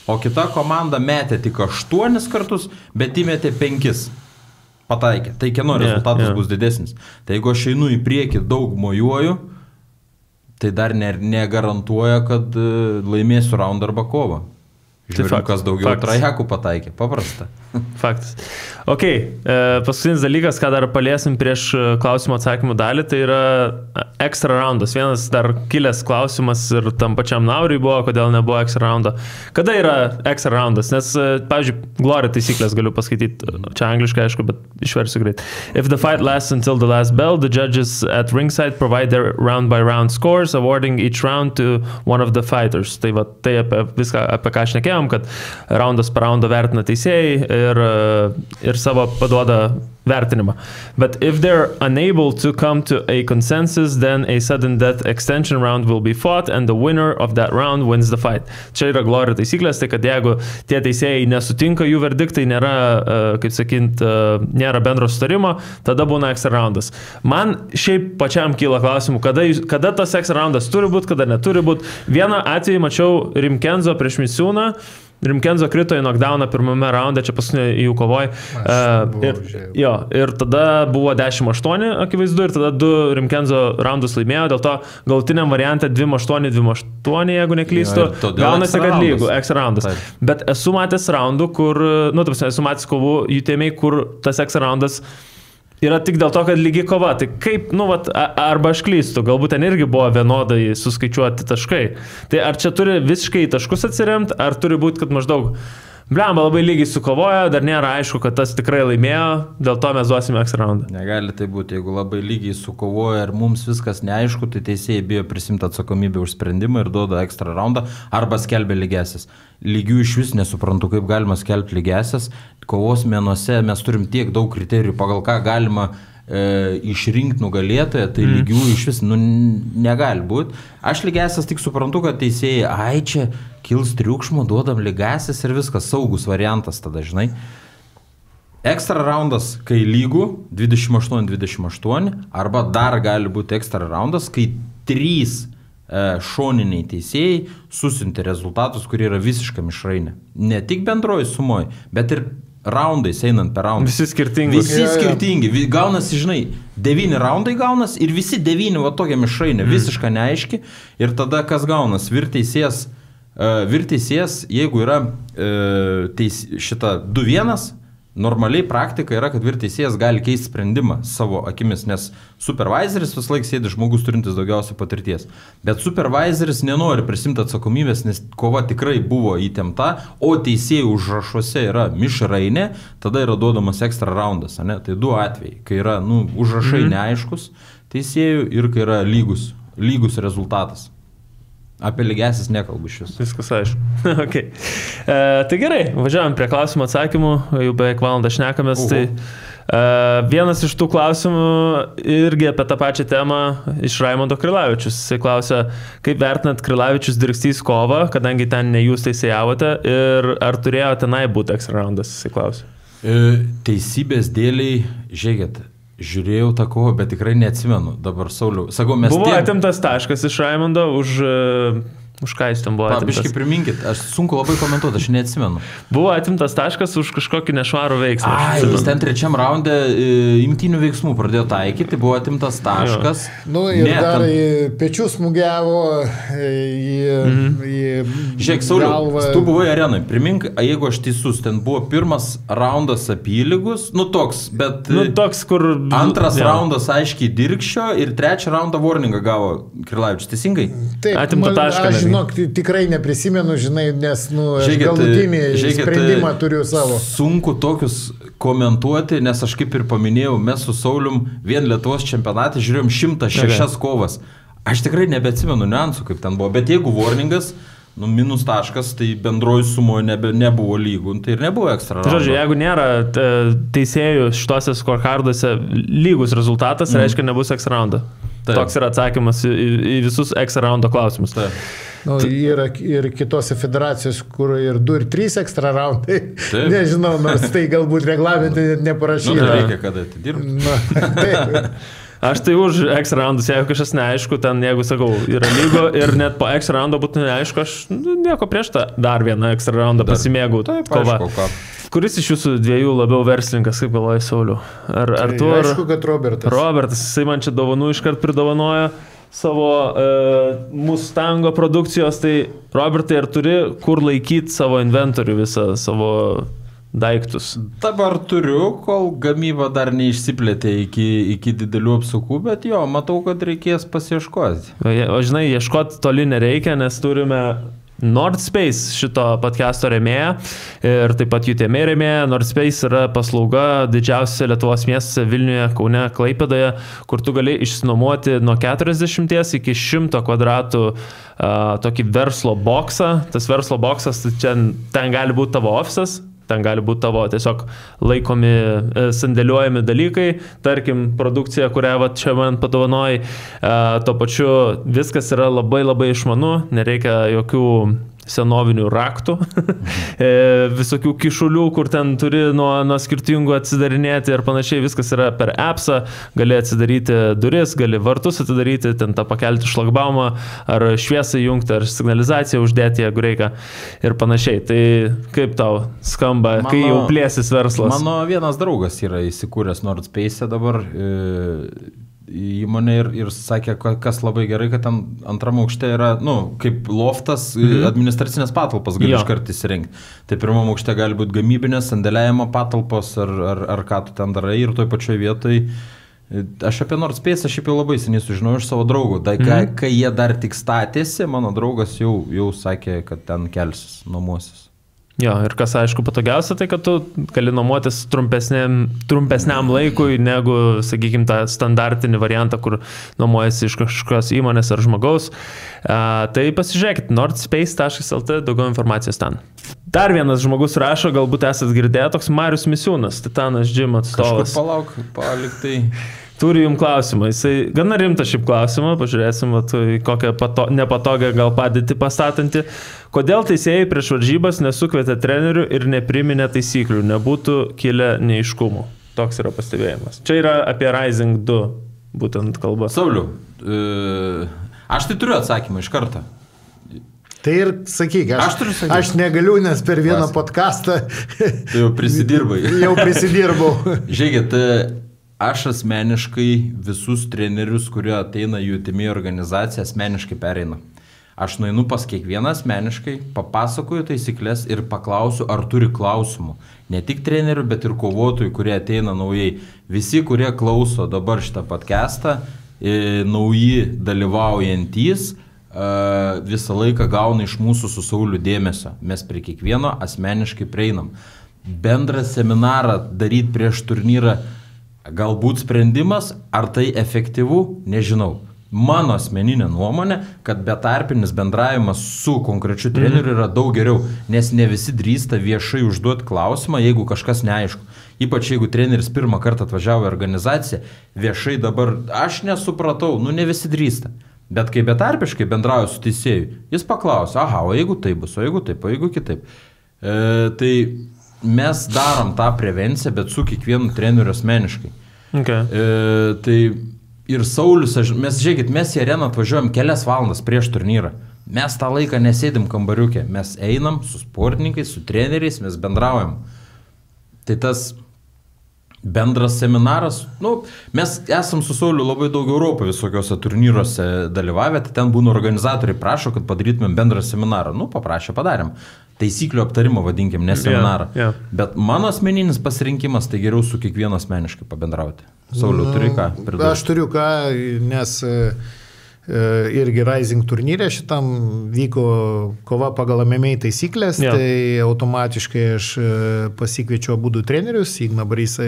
o kita komanda metė tik 8 kartus, bet įmetė 5. Pataikė. Tai kieno rezultatas bus didesnis. Tai jeigu aš einu į priekį daug mojuoju, tai dar negarantuoja, kad laimėsiu raundą arba kovą. Žiūrim, kas daugiau trajekų pataikė. Paprasta. Faktas. Ok, paskutinis dalykas, ką dar paliesim prieš klausimų atsakymų dalį, tai yra extra roundas. Vienas dar kilęs klausimas ir tam pačiam Nauriui buvo, kodėl nebuvo extra roundo. Kada yra extra roundas? Nes, pavyzdžiui, Glory taisyklės galiu paskaityti, čia angliškai aišku, bet išversiu greit. If the fight lasts until the last bell, the judges at ringside provide their round by round scores, awarding each round to one of the fighters. Tai apie viską, apie ką šnekėjom, kad raundas per raundą vertina teisėjai ir savo paduoda vertinimą. But if they're unable to come to a consensus, then a sudden death extension round will be fought and the winner of that round wins the fight. Čia yra Glory taisyklės, tai kad jeigu tie teisėjai nesutinka, jų verdiktai nėra, kaip sakint, nėra bendro sutarimo, tada būna extra roundas. Man šiaip pačiam kyla klausimų, kada tas extra roundas turi būti, kada neturi būti. Vieną atvejį mačiau Rimkenzo prieš Misiūną. Rimkenzo krito į knockdowną pirmame raunde, čia paskutinė jų kovoj. Ir tada buvo 10-8 akivaizdu ir tada 2 Rimkenzo raundus laimėjo, dėl to galutiniam variante 2-8, jeigu neklystu, gaunasi, kad lygų, extra roundas. Bet esu matęs raundų, kur, esu matęs kovų UTMA, kur tas extra roundas yra tik dėl to, kad lygi kova. Tai kaip, arba aš klystu, galbūt ten irgi buvo vienodai suskaičiuoti taškai. Tai ar čia turi visiškai taškus atsiremti, ar turi būti, kad maždaug, blemba, labai lygiai sukovojo, dar nėra aišku, kad tas tikrai laimėjo, dėl to mes duosime extra roundą. Negali tai būti, jeigu labai lygiai sukovojo ir mums viskas neaišku, tai teisėjai bijo prisimti atsakomybę už sprendimą ir duoda extra raundą, arba skelbia lygiasis. Lygių iš vis nesuprantu, kaip galima skelbti lygiasis. Kovos menuose mes turim tiek daug kriterijų, pagal ką galima išrinkti nugalėtoją, tai lygių iš vis negali būti. Aš lygiasis tik suprantu, kad teisėjai, čia kils triukšmo, duodam lygiasis ir viskas, saugus variantas tada, žinai. Extra raundas, kai lygų 28-28, arba dar gali būti extra raundas, kai 3 šoniniai teisėjai susiuntė rezultatus, kurie yra visiškai mišrainė. Ne tik bendroji sumoji, bet ir raundais einant per raundą. Visi skirtingi. Skirtingi. Gaunasi, žinai, 9 raundai gaunas ir visi 9 va tokia mišrainė, visiškai neaiški. Ir tada kas gaunas? Virteisėjas, jeigu yra šita 2-1, normaliai praktika yra, kad virteisėjas gali keisti sprendimą savo akimis, nes supervisoris vis laik sėdi žmogus turintis daugiausiai patirties. Bet supervisoris nenori prisimti atsakomybės, nes kova tikrai buvo įtempta, o teisėjų užrašuose yra mišrainė, tada yra duodamas extra raundas. Ne? Tai 2 atvejai, kai yra užrašai neaiškus teisėjų ir kai yra lygus rezultatas. Apie lygiasis nekalbu šis. Viskas aišku. Okay. Tai gerai, važiavam prie klausimų atsakymų, jau beveik valandą šnekamės. Tai, vienas iš tų klausimų irgi apie tą pačią temą iš Raimondo Krilavičius. Jis klausia, kaip vertinat Krilavičius Dirkstys kovą, kadangi ten ne jūs teisėjavote, ir ar turėjo tenai būti extra roundas, jis klausia. Teisybės dėliai, žiūrėkit. Žiūrėjau tą kovą, bet tikrai neatsimenu. Dabar Sauliau. Sakau, mes buvo atimtas taškas iš Raimondo už ką jis ten buvo atimtas. Biškai priminkit, aš sunku labai komentuoti, aš neatsimenu. Buvo atimtas taškas už kažkokį nešvarų veiksmą. Jis ten 3 raunde imtynių veiksmų pradėjo taikyti, tai buvo atimtas taškas. Dar pečių smūgiavo į Žiūrėk, Sauliau, tu buvai arenai, primink, jeigu aš teisus, ten buvo pirmas raundas apylygus, toks, bet toks, kur antras raundas aiškiai Dirkščio ir 3 raundą warningą gavo Krilavičius, teisingai? Taip, atimta tašką. Žinok, tikrai neprisimenu, žinai, nes galutinį sprendimą turiu savo. Sunku tokius komentuoti, nes aš kaip ir paminėjau, mes su Saulium vien Lietuvos čempionate žiūrėjom 106 kovas. Aš tikrai nebeatsimenu niuansų, kaip ten buvo, bet jeigu warningas, minus taškas, tai bendroji sumoje nebuvo lygų, tai ir nebuvo ekstra raundo. Žodžiu, jeigu nėra teisėjų šitose scorecarduose lygus rezultatas, reiškia nebus ekstra raundo. Toks yra atsakymas į visus ekstra raundo klausimus. Yra ir kitose federacijos, kur ir 2 ir 3 ekstra raundai. Nežinau, nors tai galbūt reglamentai neparašyta. Reikia kada atidirbti. Aš tai už ekstra raundus, jeigu kažkas neaišku, ten jeigu sakau, yra lygo ir net po ekstra raundo būtų neaišku, aš nieko prieš tą dar vieną ekstra raundą pasimėgau kovą. Kuris iš jūsų dviejų labiau verslininkas, kaip galvoja Sauliau? Ar tu, ar... Aišku, kad Robertas. Robertas, jisai man čia dovanų iškart pridovanojo savo Mustango produkcijos, tai Robertai, ar turi kur laikyti savo inventorių visą, savo daiktus? Dabar turiu, kol gamyba dar neišsiplėtė iki didelių apsukų, bet jo, matau, kad reikės pasieškoti. O žinai, ieškoti toli nereikia, nes turime Nordspace šito podcast'o rėmėja ir taip pat UTMA rėmėja. Nordspace yra paslauga didžiausiose Lietuvos miestuose Vilniuje, Kaune, Klaipėdoje, kur tu gali išsinuomoti nuo 40 iki 100 kvadratų tokį verslo boksą. Tas verslo boksas, ten gali būti tavo ofisas, Ten gali būti tavo tiesiog laikomi, sandėliuojami dalykai, tarkim, produkcija, kurią čia man padovanojai, tuo pačiu viskas yra labai labai išmanu, nereikia jokių senovinių raktų, visokių kišulių, kur ten turi nuo skirtingų atsidarinėti ir panašiai, viskas yra per appsą, gali atsidaryti duris, gali vartus atidaryti, ten tą pakelti šlagbaumą, ar šviesą jungti, ar signalizaciją uždėti, jeigu reikia ir panašiai. Tai kaip tau skamba, kai jau plėsis verslas? Mano vienas draugas yra įsikūręs Nordspace dabar įmonė ir sakė, kas labai gerai, kad ten antram aukšte yra, kaip loftas, administracinės patalpos gali iškart įsirengti. Tai pirmam aukšte gali būti gamybinės, sandėliavimo patalpos ar ką tu ten darai ir toj pačioj vietoj. Aš apie Nordspace šiaip jau labai seniai sužinojau iš savo draugų. Kai jie dar tik statėsi, mano draugas jau sakė, kad ten kelsis, nuomosis. Jo, ir kas aišku patogiausia, tai kad tu gali nuomotis trumpesniam laikui negu, sakykime, tą standartinį variantą, kur nuomojasi iš kažkokios įmonės ar žmogaus. Tai pasižiūrėkit, nordspace.lt, daugiau informacijos ten. Dar vienas žmogus rašo, galbūt esat girdėję, toks Marius Misiūnas, Titanas Gym atstovas. Kažkur palauk, paliktai. Turiu jums klausimą, jisai gana rimtas šiaip klausimą, pažiūrėsim, kokią nepatogią gal padėtį pastatantį. Kodėl teisėjai prieš varžybas nesukvietė trenerių ir nepriminė taisyklių, nebūtų kilę neaiškumų? Toks yra pastebėjimas. Čia yra apie Rising 2, būtent kalba. Sauliau, aš tai turiu atsakymą iš karto. Tai ir sakyk, aš negaliu, nes per vieną podcastą Tai jau prisidirbai. Jau prisidirbau. Žiūrėkit, aš asmeniškai visus trenerius, kurie ateina į UTME organizaciją, asmeniškai pereina. Aš nueinu pas kiekvieną asmeniškai, papasakoju taisyklės ir paklausiu, ar turi klausimų. Ne tik trenerių, bet ir kovotojų, kurie ateina naujai. Visi, kurie klauso dabar šitą podcastą, nauji dalyvaujantys, visą laiką gauna iš mūsų su Sauliu dėmesio. Mes prie kiekvieno asmeniškai prieinam. Bendrą seminarą daryti prieš turnyrą galbūt sprendimas, ar tai efektyvu, nežinau. Mano asmeninė nuomonė, kad betarpinis bendravimas su konkrečiu treneriu yra daug geriau, nes ne visi drįsta viešai užduoti klausimą, jeigu kažkas neaišku. Ypač jeigu treneris pirmą kartą atvažiavo į organizaciją, viešai dabar aš nesupratau, ne visi drįsta. Bet kai betarpiškai bendrauju su teisėju, jis paklausia, o jeigu taip bus, o jeigu taip, o jeigu kitaip. Tai mes darom tą prevenciją, bet su kiekvienu treneriu asmeniškai. Okay. Tai ir Saulius, mes į areną atvažiuojam kelias valandas prieš turnyrą. Mes tą laiką nesėdim kambariukė, mes einam su sportininkais, su treneriais, mes bendraujam. Tai tas bendras seminaras, mes esam su Sauliu labai daug Europoje visokiuose turnyruose dalyvavę, tai ten būna organizatoriai prašo, kad padarytumėm bendrą seminarą. Paprašė, padarėm. Taisyklių aptarimą vadinkim, ne seminarą. Bet mano asmeninis pasirinkimas, tai geriau su kiekvienu asmeniškai pabendrauti. Sauliu, turi ką pridurti? Aš turiu ką, nes irgi Rising turnyre šitam vyko kova pagal MMA taisyklės, tai automatiškai aš pasikviečiau abudu trenerius, Igną Brysą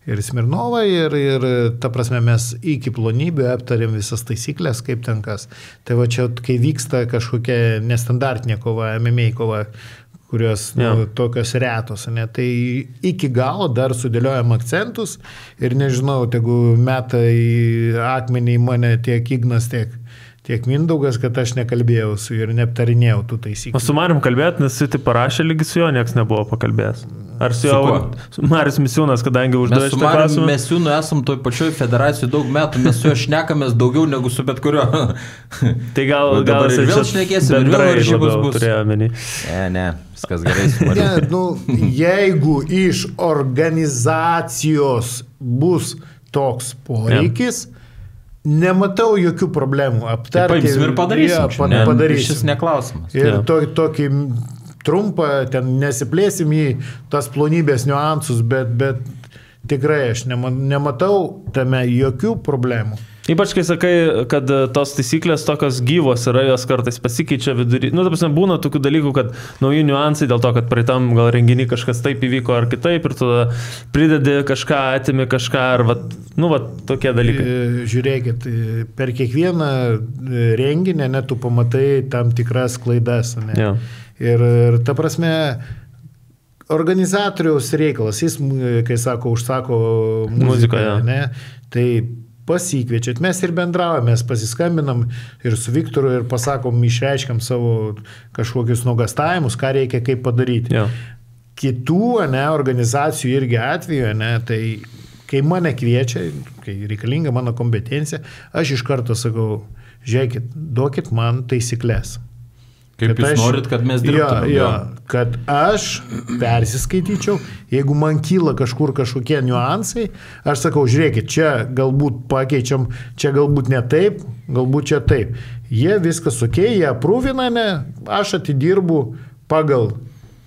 ir Smirnovą ir ta prasme mes iki plonybių aptarėm visas taisyklės, kaip ten kas. Tai va čia, kai vyksta kažkokia nestandartinė kova, MMA kova, kurios tokios retos, tai iki galo dar sudėliojam akcentus ir nežinau, tegu meta į akmenį į mane tiek Ignas, tiek Mindaugas, kad aš nekalbėjau su ir neaptarinėjau tų taisyklių. O su Marium kalbėt, nes jis tai parašė, lygi su jo nieks nebuvo pakalbėjęs. Ar su jo Marius Misiūnas, kadangi uždavė šitą klausimą? Mes su Mariu Misiūnu esam toj pačioj federacijai daug metų, mes su jo šnekamės daugiau negu su bet kurio. Tai gal ir vėl šnekėsim, ir vėl varžybos bus. Ne, viskas gerai su Mariu. Jeigu iš organizacijos bus toks poreikis, nematau jokių problemų aptarti. Paimsim ir padarysim. Šis neklausimas. Ir tokį trumpą, ten nesiplėsim į tas plonybės niuansus, bet tikrai aš nematau tame jokių problemų. Ypač kai sakai, kad tos taisyklės tokios gyvos yra, jos kartais pasikeičia vidury. Ta prasme, būna tokių dalykų, kad nauji niuansai dėl to, kad praeitam gal renginį kažkas taip įvyko ar kitaip ir tu pridedi kažką, atimi kažką ar tokie dalykai. Žiūrėkit, per kiekvieną renginį net tu pamatai tam tikras klaidas. Ir ta prasme, organizatoriaus reikalas, jis, kai sako, užsako muziką, ne, tai pasikviečiat, mes ir bendravome, mes pasiskambinam ir su Viktoru ir pasakom, išreiškiam savo kažkokius nuogastavimus, ką reikia, kaip padaryti. Ja. Kitų, ne, organizacijų irgi atveju, ne, tai kai mane kviečia, kai reikalinga mano kompetencija, aš iš karto sakau, žiūrėkit, duokit man taisyklės. Kaip jūs norit, kad mes dirbtume? Jo, kad aš persiskaityčiau, jeigu man kyla kažkokie niuansai, aš sakau, žiūrėkit, čia galbūt pakeičiam, čia galbūt ne taip, galbūt čia taip. Jie viskas okei, jie aprūvina, ne, aš atidirbu pagal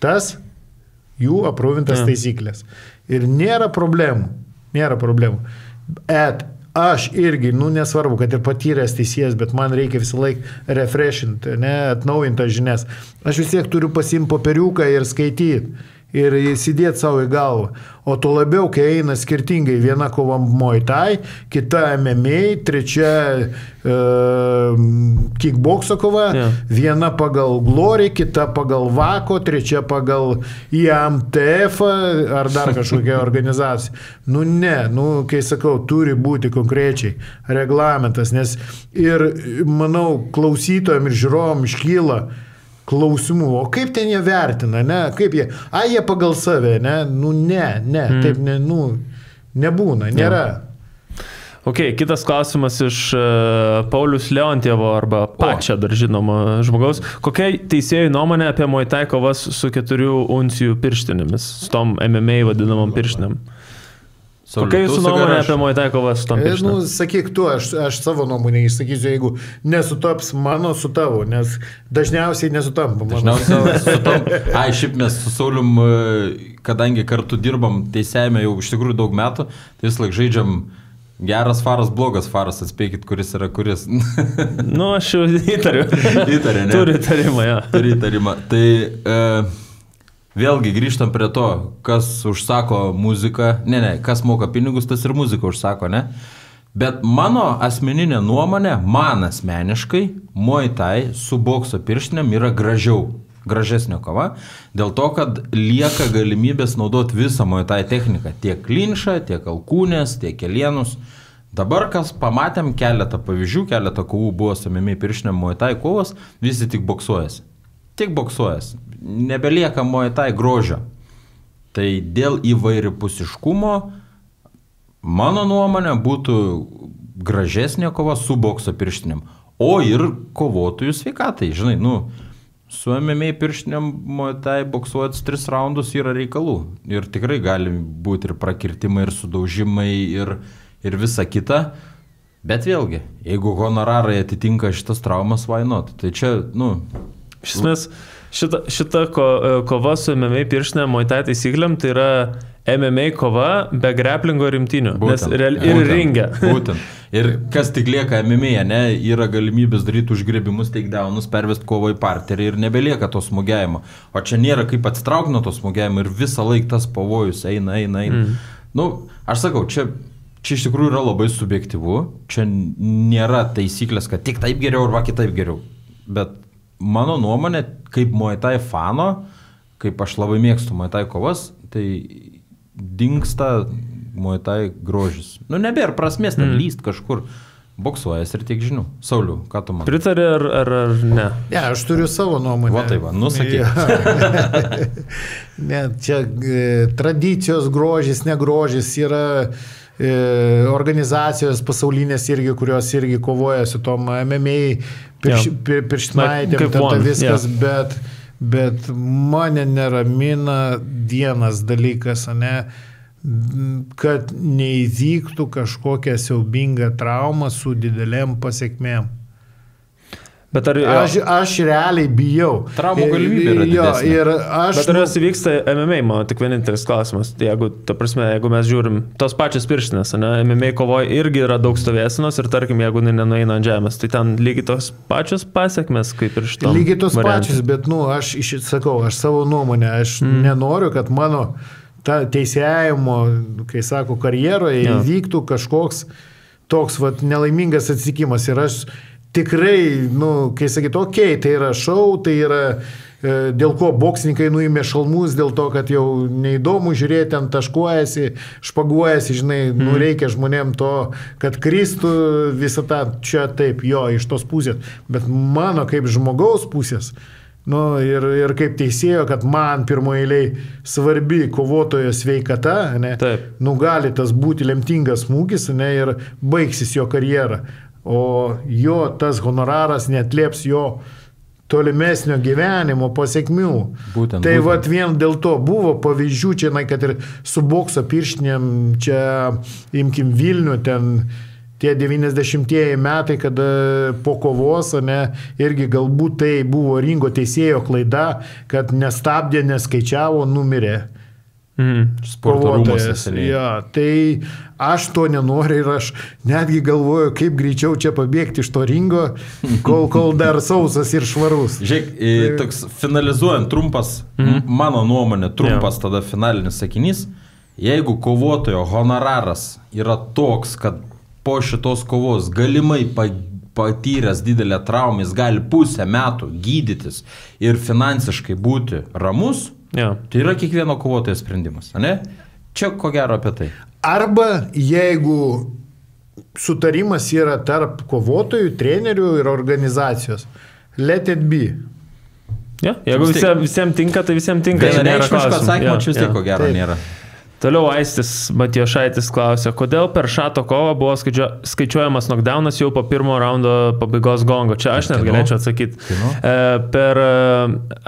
tas jų aprūvintas taisyklės. Ir nėra problemų. Aš irgi, nesvarbu, kad ir patyręs teisėjas, bet man reikia visą laiką refreshinti, atnaujintas žinias. Aš vis tiek turiu pasiimti popieriuką ir skaityti. Ir įsidėti savo į galvą. O to labiau, kai eina skirtingai, viena kova Muay Thai, kita MMA, trečia kickbokso kova, viena pagal Glory, kita pagal Vako, trečia pagal IMTF ar dar kažkokia organizacija. Kai sakau, turi būti konkrečiai reglamentas, nes ir, manau, klausytojams ir žiūrovam iškyla klausimų, o kaip ten jie vertina, ne, kaip jie, jie pagal save, ne, taip, nebūna, nėra. Ok, kitas klausimas iš Paulius Leontievo arba pačio dar žinomo žmogaus. Kokia teisėjų nuomonė apie Muay Thai kovas su 4 uncijų pirštinėmis, su tom MMA vadinamom pirštinėm? Kokia jūsų nuomonė apie Muay Thai kovas su tom pirštinėm? Sakyk tu, aš savo nuomonę išsakysiu, jeigu nesutaps mano su tavo, nes dažniausiai nesutampa mano. Šiaip mes su Saulium, kadangi kartu dirbam teisėjame jau iš tikrųjų daug metų, tai vis laik žaidžiam geras faras, blogas faras, atspėkit, kuris yra kuris. Aš jau įtariu. Įtarė, ne? Turi įtarimą, ja. Turi įtarimą. Tai vėlgi grįžtam prie to, kas užsako muziką, kas moka pinigus, tas ir muziką užsako, ne? Bet mano asmeninė nuomonė, man asmeniškai, Muay Thai su bokso pirštinėm yra gražesnė kova, dėl to, kad lieka galimybės naudoti visą Muay Thai techniką, tiek linčą, tiek alkūnės, tiek kelienus. Dabar, kas pamatėm keletą pavyzdžių, keletą kovų buvo su MMA pirštinėm Muay Thai kovos, visi tik boksuojasi. Nebelieka Muay Thai grožio. Tai dėl įvairiapusiškumo, mano nuomonė, būtų gražesnė kova su bokso pirštinėm. O ir kovotojų sveikatai. Žinai, su MMA pirštinėm Muay Thai boksuotis 3 raundus yra reikalų. Ir tikrai gali būti ir prakirtimai, ir sudaužimai, ir visa kita. Bet vėlgi, jeigu honorarai atitinka šitas traumas, why not? Tai čia, Iš esmės, šita kova su MMA pirštinėm Muay Thai taisyklėm, tai yra MMA kova be greplingo rimtinių. Ir ringe. Būtent. Ir kas tik lieka MMA, yra galimybės daryti užgriebimus, takedownus, pervest kovą į parterį ir nebelieka to smūgiavimo. O čia nėra kaip atsitraukti nuo to smūgiavimo ir visą laiką tas pavojus eina. Aš sakau, čia iš tikrųjų yra labai subjektyvu. Čia nėra taisyklės, kad tik taip geriau arba kitaip geriau. Bet mano nuomonė, kaip Muay Thai fano, kaip aš labai mėgstu Muay Thai kovas, tai dingsta Muay Thai grožis. Nebėra prasmės ten lyst kažkur. Boksuojas ir tiek žinių. Sauliau, ką tu man? Pritari ar ne? Ne, aš turiu savo nuomonę. Va tai va, sakyk. Ne, čia tradicijos grožis, negrožis yra organizacijos pasaulinės irgi, kurios irgi kovoja su tom MMA pirštinaitėm, viskas, bet mane neramina vienas dalykas, kad neįvyktų kažkokią siaubingą traumą su didelėm pasiekmėm. Bet aš realiai bijau. Traumų galimybė yra didesnė. Bet ar jos įvyksta MMA, mano tik vienintelis klausimas. Jeigu mes žiūrim tos pačios pirštinės, MMA kovoje irgi yra daug stovėsenos ir tarkim, jeigu nenueina ant žemės, tai ten lygiai tos pačios pasiekmes kaip ir šitam. Lygiai tos pačios, bet aš sakau, aš savo nuomonę, aš nenoriu, kad mano ta teisėjimo, kai sako, karjeroje įvyktų kažkoks toks nelaimingas atsitikimas ir aš tikrai, kai sakyt, okei, tai yra šou, tai yra dėl ko boksininkai nuėmė šalmus, dėl to, kad jau neįdomu žiūrėti, ten taškuojasi, špaguojasi, žinai, reikia žmonėm to, kad kristų visą tą, čia taip, jo, iš tos pusės, bet mano kaip žmogaus pusės, ir kaip teisėjo, kad man pirmoje eilėje svarbi kovotojo sveikata, ne, gali tas būti lemtingas smūgis, ne, ir baigsis jo karjerą, o jo tas honoraras neatlieps jo tolimesnio gyvenimo pasiekmių. Tai vat vien dėl to buvo pavyzdžių, čia, kad ir su bokso pirštinėm, čia imkim Vilnių, ten tie 90-ieji metai, kada po kovos, irgi galbūt tai buvo ringo teisėjo klaida, kad nestabdė, neskaičiavo, numirė. Sporto rūmose. Ja, tai aš to nenoriu ir aš netgi galvoju, kaip greičiau čia pabėgti iš to ringo, kol dar sausas ir švarus. Žiūrėk, toks finalizuojant trumpas, mano nuomonė, trumpas tada finalinis sakinys, jeigu kovotojo honoraras yra toks, kad po šitos kovos galimai patyręs didelę traumą, jis gali pusę metų gydytis ir finansiškai būti ramus, tai yra kiekvieno kovotojo sprendimas, ne? Čia ko gero apie tai. Arba jeigu sutarimas yra tarp kovotojų, trenerių ir organizacijos, let it be. Jeigu visiems tinka, tai visiems tinka. Vienareikšmiško atsakymo čia vis tiek ko gero nėra. Toliau Aistis Matijošaitis klausė, kodėl per Šato kovą buvo skaičiuojamas knockdownas jau po pirmo raundo pabaigos gongo. Čia aš net galėčiau atsakyti. Per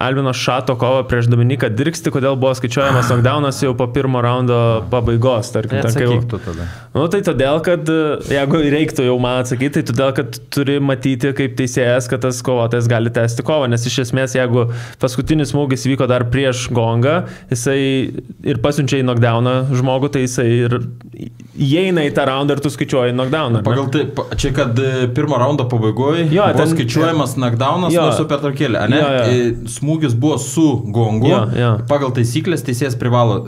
Alvino Šato kovą prieš Dominiką Dirkstį, kodėl buvo skaičiuojamas knockdownas jau po pirmo raundo pabaigos. Atsakyk tu tada. Tai todėl, kad, jeigu reiktų jau man atsakyti, tai todėl, kad turi matyti kaip teisėjas, kad tas kovotojas gali tęsti kovą, nes iš esmės, jeigu paskutinis smūgis vyko dar prieš gongą, jisai ir pasiunčia į knockdown žmogų, tai jisai ir įeina į tą raundą ir tu skaičiuoji knockdowną. Pagal tai, čia kad pirmo raundo pabaigoje buvo skaičiuojamas knockdownas su pertraukėlė, ne? Smūgis buvo su gongu. Pagal taisyklės teisėjas privalo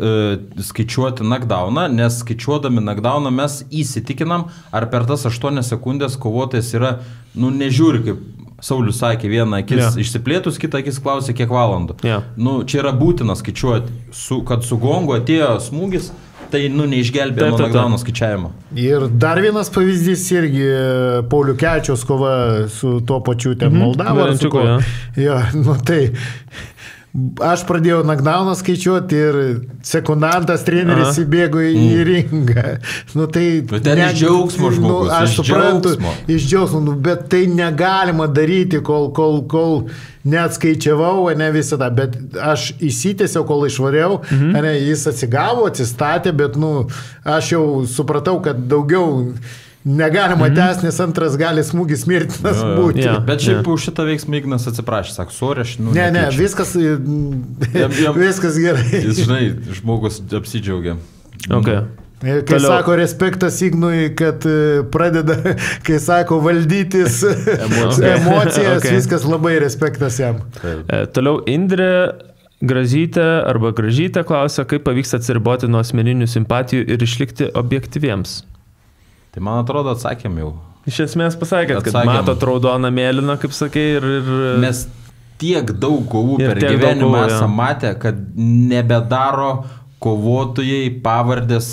skaičiuoti knockdowną, nes skaičiuodami knockdowną mes įsitikinam, ar per tas 8 sekundės kovotojas yra, nežiūri kaip Saulius sakė, vieną akis išsiplėtus, kitą akis klausė, kiek valandų. Čia yra būtina skaičiuoti, kad su gongu atėjo smūgis, tai neišgelbėjo nuo knockdowno skaičiavimo. Ir dar vienas pavyzdys irgi Paulių Kečiaus kova su tuo pačiu ten Moldavo. Tai aš pradėjau knockdowną skaičiuoti ir sekundantas treneris įbėgo į ringą. Ten iš džiaugsmo žmogus. Aš suprantu, iš džiaugsmo, bet tai negalima daryti, kol neatskaičiavau, ne visada, bet aš įsitėsiau, kol išvariau, jis atsigavo, atsistatė, bet aš jau supratau, kad daugiau negalima tęsti, nes antras gali smūgis mirtinas būti. Bet šiaip už šitą veiksmą Ignas atsiprašė, sako, sorry, aš Ne, viskas gerai. Jis, žinai, žmogus apsidžiaugia. Kai sako respektas Ignui, kad pradeda, kai sako valdytis emocijas, viskas labai respektas jam. Toliau Indrė Gražytė klausia, kaip pavyks atsiriboti nuo asmeninių simpatijų ir išlikti objektyviems. Tai man atrodo atsakėm jau. Iš esmės pasakėt, kad matot raudoną mėlyną, kaip sakė, ir... Mes tiek daug kovų per gyvenimą esame matę, kad nebedaro kovotojai pavardės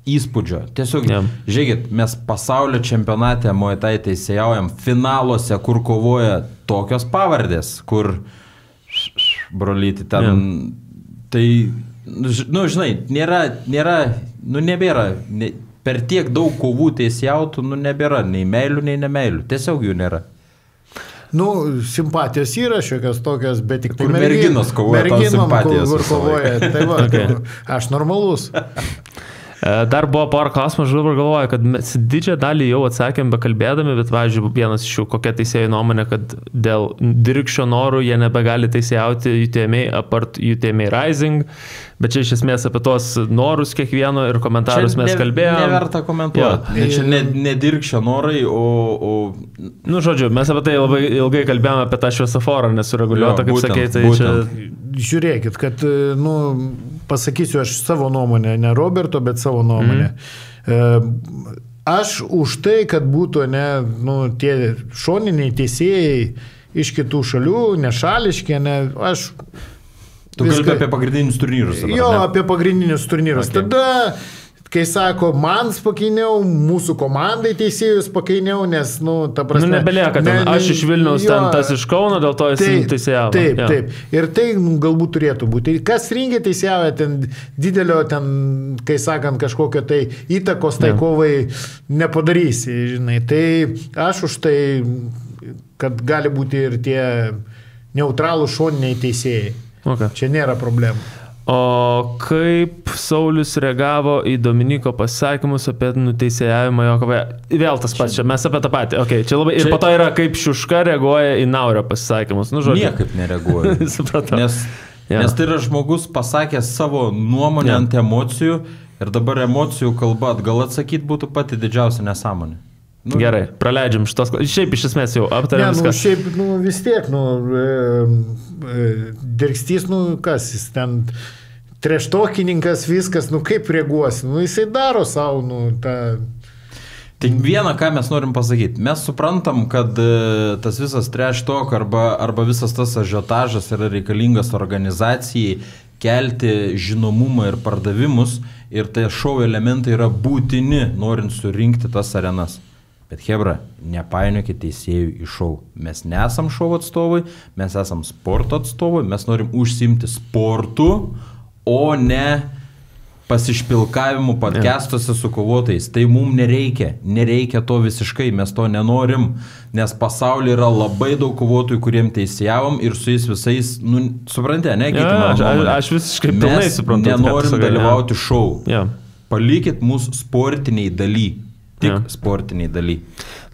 įspūdžio. Tiesiog, žiūrėkit, mes pasaulio čempionate Muay Thai teisėjaujam finaluose, kur kovoja tokios pavardės, kur brolyti ten... Tai, žinai, nebėra... Per tiek daug kovų teisėjautų, nebėra nei meilių, nei nemeilių. Tiesiog jų nėra. Simpatijos yra šiokios tokios, bet tik kur merginos kovoja, tos simpatijos. Tai va, aš normalus. Dar buvo porą klausimų, aš dabar galvoju, kad mes didžiąją dalį jau atsakėm bekalbėdami, bet, pavyzdžiui, vienas iš jų, kokia teisėjų nuomonė, kad dėl Dirkščio norų jie nebegali teisėjauti UTMA apart UTMA Rising, bet čia iš esmės apie tos norus kiekvieno ir komentarus mes kalbėjome. Neverta komentuoti. Čia ne Dirkščio norai, žodžiu, mes apie tai labai ilgai kalbėjome apie tą šviesoforą nesureguliuotą, kaip sakei, tai čia... Žiūrėkit, kad, pasakysiu aš savo nuomonę, ne Roberto, bet savo nuomonę. Aš už tai, kad būtų tie šoniniai teisėjai iš kitų šalių, nešališki, aš... Tu kalbė apie pagrindinius turnyrus. Jo, apie pagrindinius turnyrus. Okay. Tada, kai sako, man pakeiniau, mūsų komandai teisėjus pakeiniau, nes, ta prasme... Nebelieka ten, aš iš Vilniaus, ten tas iš Kauno, dėl to jis teisėjavo. Taip. Ir tai galbūt turėtų būti. Kas ringia teisėjavo, ten didelio, kai sakant, kažkokio tai įtakos tai kovai nepadarysi, žinai. Tai aš už tai, kad gali būti ir tie neutralų šoniniai teisėjai. Okay. Čia nėra problemų. O kaip Saulius reagavo į Dominiko pasisakymus apie nuteisėjavimą jo kovoje? Vėl tas pats čia, mes apie tą patį. Okay, čia labai... Ir po to yra, kaip Šiuška reaguoja į Naurio pasisakymus. Niekaip nereaguoja. Supratau. Nes tai yra žmogus pasakęs savo nuomonę ant emocijų ir dabar emocijų kalba atgal atsakyti būtų pati didžiausia nesąmonė. Gerai, praleidžiam šitos... Šiaip iš esmės jau aptarėm viską. Šiaip, vis tiek, Dirkstys, kas jis ten, treštokininkas, viskas, kaip reaguosi, jisai daro savo, tą... Tik vieną, ką mes norim pasakyti, mes suprantam, kad tas visas trash talk arba visas tas ažiotažas yra reikalingas organizacijai kelti žinomumą ir pardavimus ir tai šou elementai yra būtini, norint surinkti tas arenas. Bet hebra, nepainiokit teisėjų į šou. Mes nesam šou atstovai, mes esam sporto atstovai, mes norim užsiimti sportu, o ne pasišpilkavimu podcastuose su kovotojais. Tai mums nereikia to visiškai, mes to nenorim, nes pasaulyje yra labai daug kovotojų, kuriem teisėjavom ir su jais visais, suprantate, ne? Aš visiškai pilnai suprantu. Mes nenorim dalyvauti šou. Palikit mūsų sportiniai daly. Tik sportiniai daly.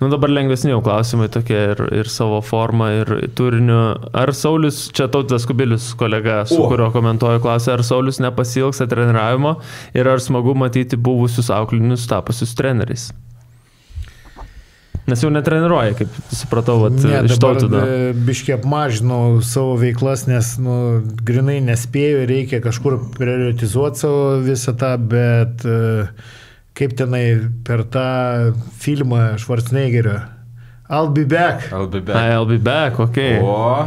Dabar lengvesni jau klausimai tokie ir savo formą, ir turiniu. Ar Saulius, čia Tautas Kubilius kolega, su kurio komentuoju klausė, ar Saulius nepasiilgsta treniravimo ir ar smagu matyti buvusius auklinius tapusius treneriais? Nes jau netreniruoja, kaip supratau, iš Tautvydo. Biškiai apmažinau savo veiklas, nes grinai nespėjau, reikia kažkur prioritizuoti savo visą tą, bet... Kaip tenai per tą filmą Schwarzeneggerio. I'll be back. I'll be back. I'll be back, okei. O,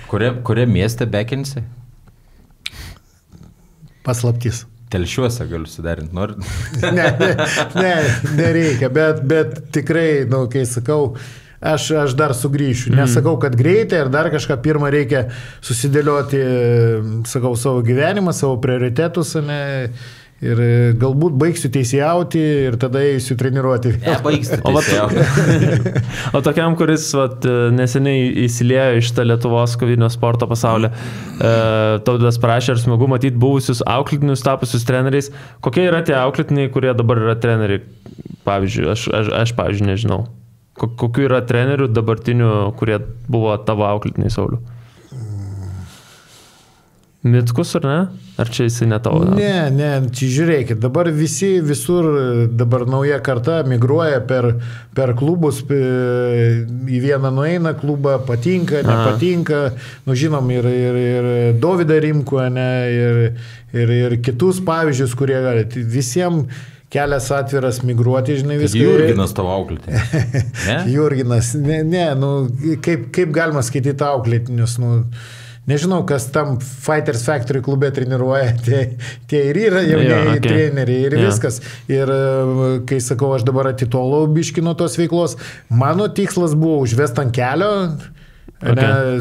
kurie mieste bekinsi? Paslaptis. Telšiuose galiu sudarinti, nori? Nereikia, bet tikrai, kai sakau, aš dar sugrįšiu. Nesakau, kad greitai ir dar kažką pirmą reikia susidėlioti, sakau, savo gyvenimą, savo prioritetus, ir galbūt baigsiu teisėjauti ir tada eisiu treniruoti. Baigsiu teisėjauti. O tokiam, kuris neseniai įsilėjo iš tą Lietuvos kovinio sporto pasaulį, Tautvydas parašė, ar smagu matyti buvusius auklėtinius tapusius treneriais. Kokie yra tie auklėtiniai, kurie dabar yra treneriai? Pavyzdžiui, aš pavyzdžiui, nežinau. Kokių yra trenerių dabartinių, kurie buvo tavo auklėtiniai, Sauliu? Mitkus, ar ne? Ar čia jisai ne tavo? Ne, čia žiūrėkit, dabar visur, dabar nauja karta migruoja per klubus, į vieną nueina klubą, patinka, nepatinka, žinom, ir Dovydą Rimku, ir kitus pavyzdžius, kurie gali. Visiems kelias atviras migruoti, žinai, viską. Jurginas tavo auklėtinis. Jurginas, kaip galima skaityti auklėtinius, Nežinau, kas tam Fighters Factory klube treniruoja, tie ir yra jaunieji treneriai ir viskas. Ir kai sakau, aš dabar atitolau biškį nuo tos veiklos, mano tikslas buvo užvest ant kelio,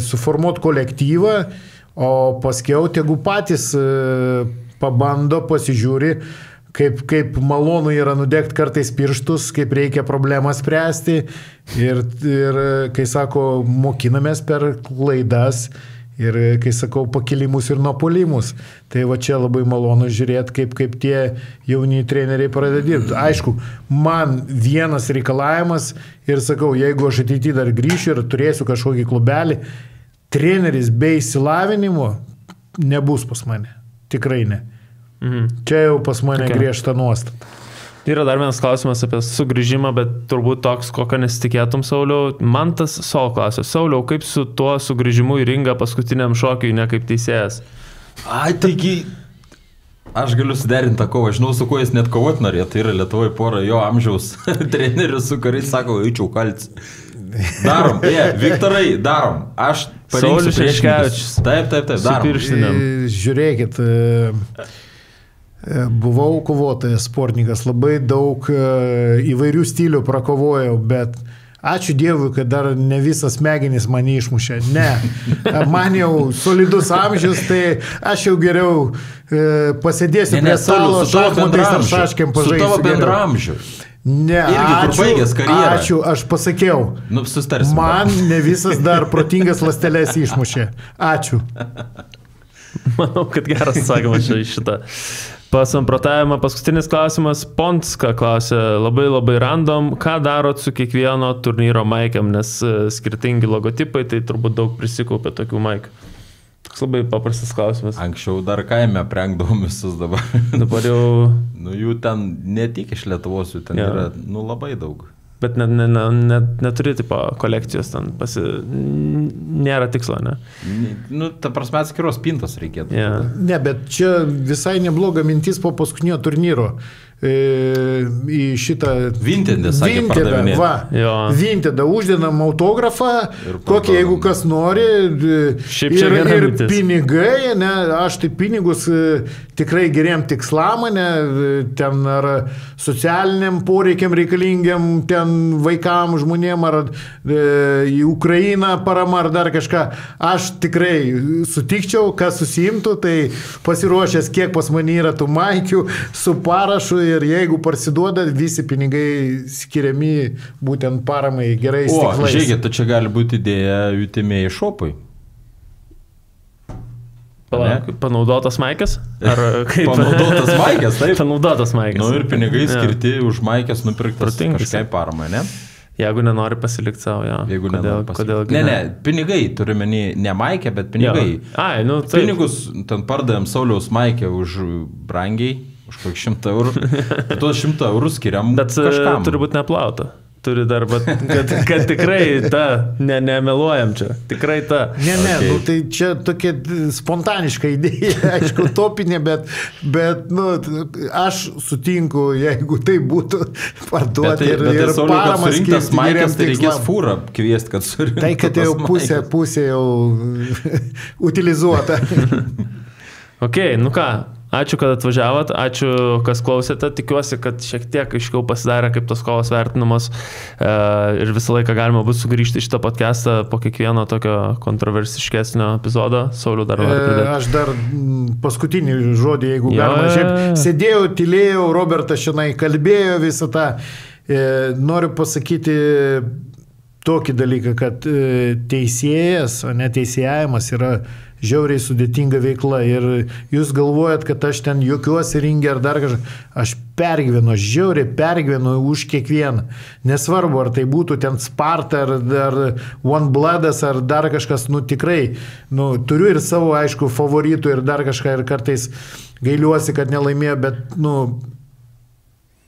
suformuoti kolektyvą, o paskiau tegu patys pabando, pasižiūri, kaip malonu yra nudegti kartais pirštus, kaip reikia problemą spręsti ir kai sako, mokinamės per klaidas. Ir, kai sakau, pakilimus ir nuopuolimus. Tai va čia labai malonu žiūrėti, kaip tie jauni treneriai pradeda dirbti. Aišku, man vienas reikalavimas ir sakau, jeigu aš ateityje dar grįšiu ir turėsiu kažkokį klubelį, treneris be išsilavinimo nebus pas mane. Tikrai ne. Čia jau pas mane griežta nuostata. Yra dar vienas klausimas apie sugrįžimą, bet turbūt toks, kokio nesitikėtum, Sauliau. Man tas Sol klausė. Sauliau, kaip su tuo sugrįžimu į ringą paskutiniam šokiui, ne kaip teisėjas? Taigi, Aš galiu suderinti tą kovą, žinau, su kuo jis net kovoti norėjo, tai yra Lietuvoje pora jo amžiaus trenerių, su kuriais sako, eičiau kalcis. Darom, Viktorai, darom. Aš parinksiu priešininkus. Taip, darom. Žiūrėkit, buvau kovotojas, sportininkas, labai daug įvairių stilių prakovojau, bet ačiū Dievui, kad dar ne visas smegenys mane išmušė. Ne, man jau solidus amžius, tai aš jau geriau pasėdėsiu prie stalo, šachmatais ar šaškiam pažaisiu. Su tavo bendramžiu. Ne, ačiū, aš pasakiau. Man ne visas dar protingas ląsteles išmušė. Ačiū. Manau, kad geras atsakymas šitą. Pasamprotavimą, paskutinis klausimas. Ponska klausė, labai random, ką darot su kiekvieno turnyro maikiam, nes skirtingi logotipai, tai turbūt daug prisikaupė tokių maikų. Toks labai paprastas klausimas. Anksčiau dar kaime prengdavom visus dabar. Dabar jau... Nu, jų ten ne tik iš Lietuvos, jų ten yra, nu, labai daug. Bet neturi tipo kolekcijos ten, nėra tikslo, ne? Nu, ta prasme atskiros pintos reikėtų. Yeah. Ne, bet čia visai nebloga mintis po paskutinio turnyro. Į šitą Vintedą, sakė, pardavinėti. Vintedą uždėdam autografą, kokį, jeigu kas nori, ir pinigai, ne, aš tai pinigus tikrai geriem tikslam, ne, ten ar socialiniam poreikiam reikalingiam, ten vaikam, žmonėm, ar į Ukrainą parama, ar dar kažką. Aš tikrai sutikčiau, kas susiimtų, tai pasiruošęs, kiek pas mane yra tų maikių su parašu. Ir jeigu parsiduoda, visi pinigai skiriami būtent paramai gerais tiklais. O, žiūrėkit, čia gali būti idėja jutimėjai šopui. Panaudotas maikės? Ar kaip? Panaudotas maikės, taip. Panaudotas maikės. Nu ir pinigai skirti už maikės nupirktas kažkai paramai, ne? Jeigu nenori pasilikti savo, jo. Jeigu nenori pasilikti. Ne, pinigai, turime ne maikę, bet pinigai. Ai, nu tai. Pinigus ten pardavėm Sauliaus maikę už brangiai. Už kokį 100 eurų. Tuos 100 eurų skiriam kažkam. Bet turi būti neplauta. Turi dar, kad tikrai ta, nemeluojam čia. Tikrai ta. Ne, nu, tai čia tokia spontaniška idėja, aišku, topinė, bet nu, aš sutinku, jeigu tai būtų parduoti ir paramas surinktas maikės, tai reikės fūrą kviesti, kad surinktų. Tai, kad jau pusė jau utilizuota. Ok, nu ką. Ačiū, kad atvažiavot, ačiū, kas klausėte, tikiuosi, kad šiek tiek aiškiau pasidarė, kaip tos kovos vertinamos ir visą laiką galima bus sugrįžti į šitą podcastą po kiekvieno tokio kontroversiškesnio epizodo. Sauliau, dar noriu pridėti. Aš dar paskutinį žodį, jeigu galima. Šiaip sėdėjau, tylėjau, Robertas šiandien kalbėjo visą tą. Noriu pasakyti tokį dalyką, kad teisėjas, o ne teisėjavimas yra žiauriai sudėtinga veikla ir jūs galvojat, kad aš ten juokiuosi ringe ar dar kažką, aš pergyvenu, žiauriai pergyvenu už kiekvieną. Nesvarbu, ar tai būtų ten Sparta, ar One Bloodas, ar dar kažkas, nu tikrai, nu, turiu ir savo, aišku, favoritų ir dar kažką ir kartais gailiuosi, kad nelaimėjo, bet, nu,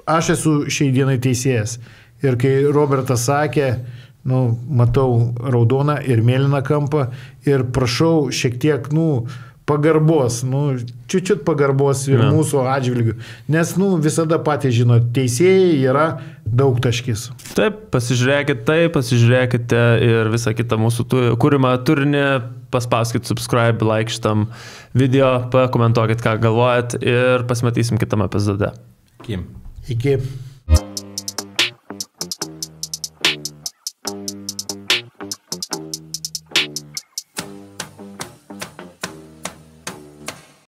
aš esu šiai dienai teisėjas. Ir kai Robertas sakė, nu, matau raudoną ir mėlyną kampą ir prašau šiek tiek, nu, pagarbos, nu, čiut pagarbos ir mūsų atžvilgių. Nes, nu, visada patys žino, teisėjai yra daug taškis. Taip, pasižiūrėkite ir visą kitą mūsų kūrimą turinį, paspauskit subscribe, like šitam video, pakomentuokit, ką galvojat ir pasimatysim kitame epizode. Iki.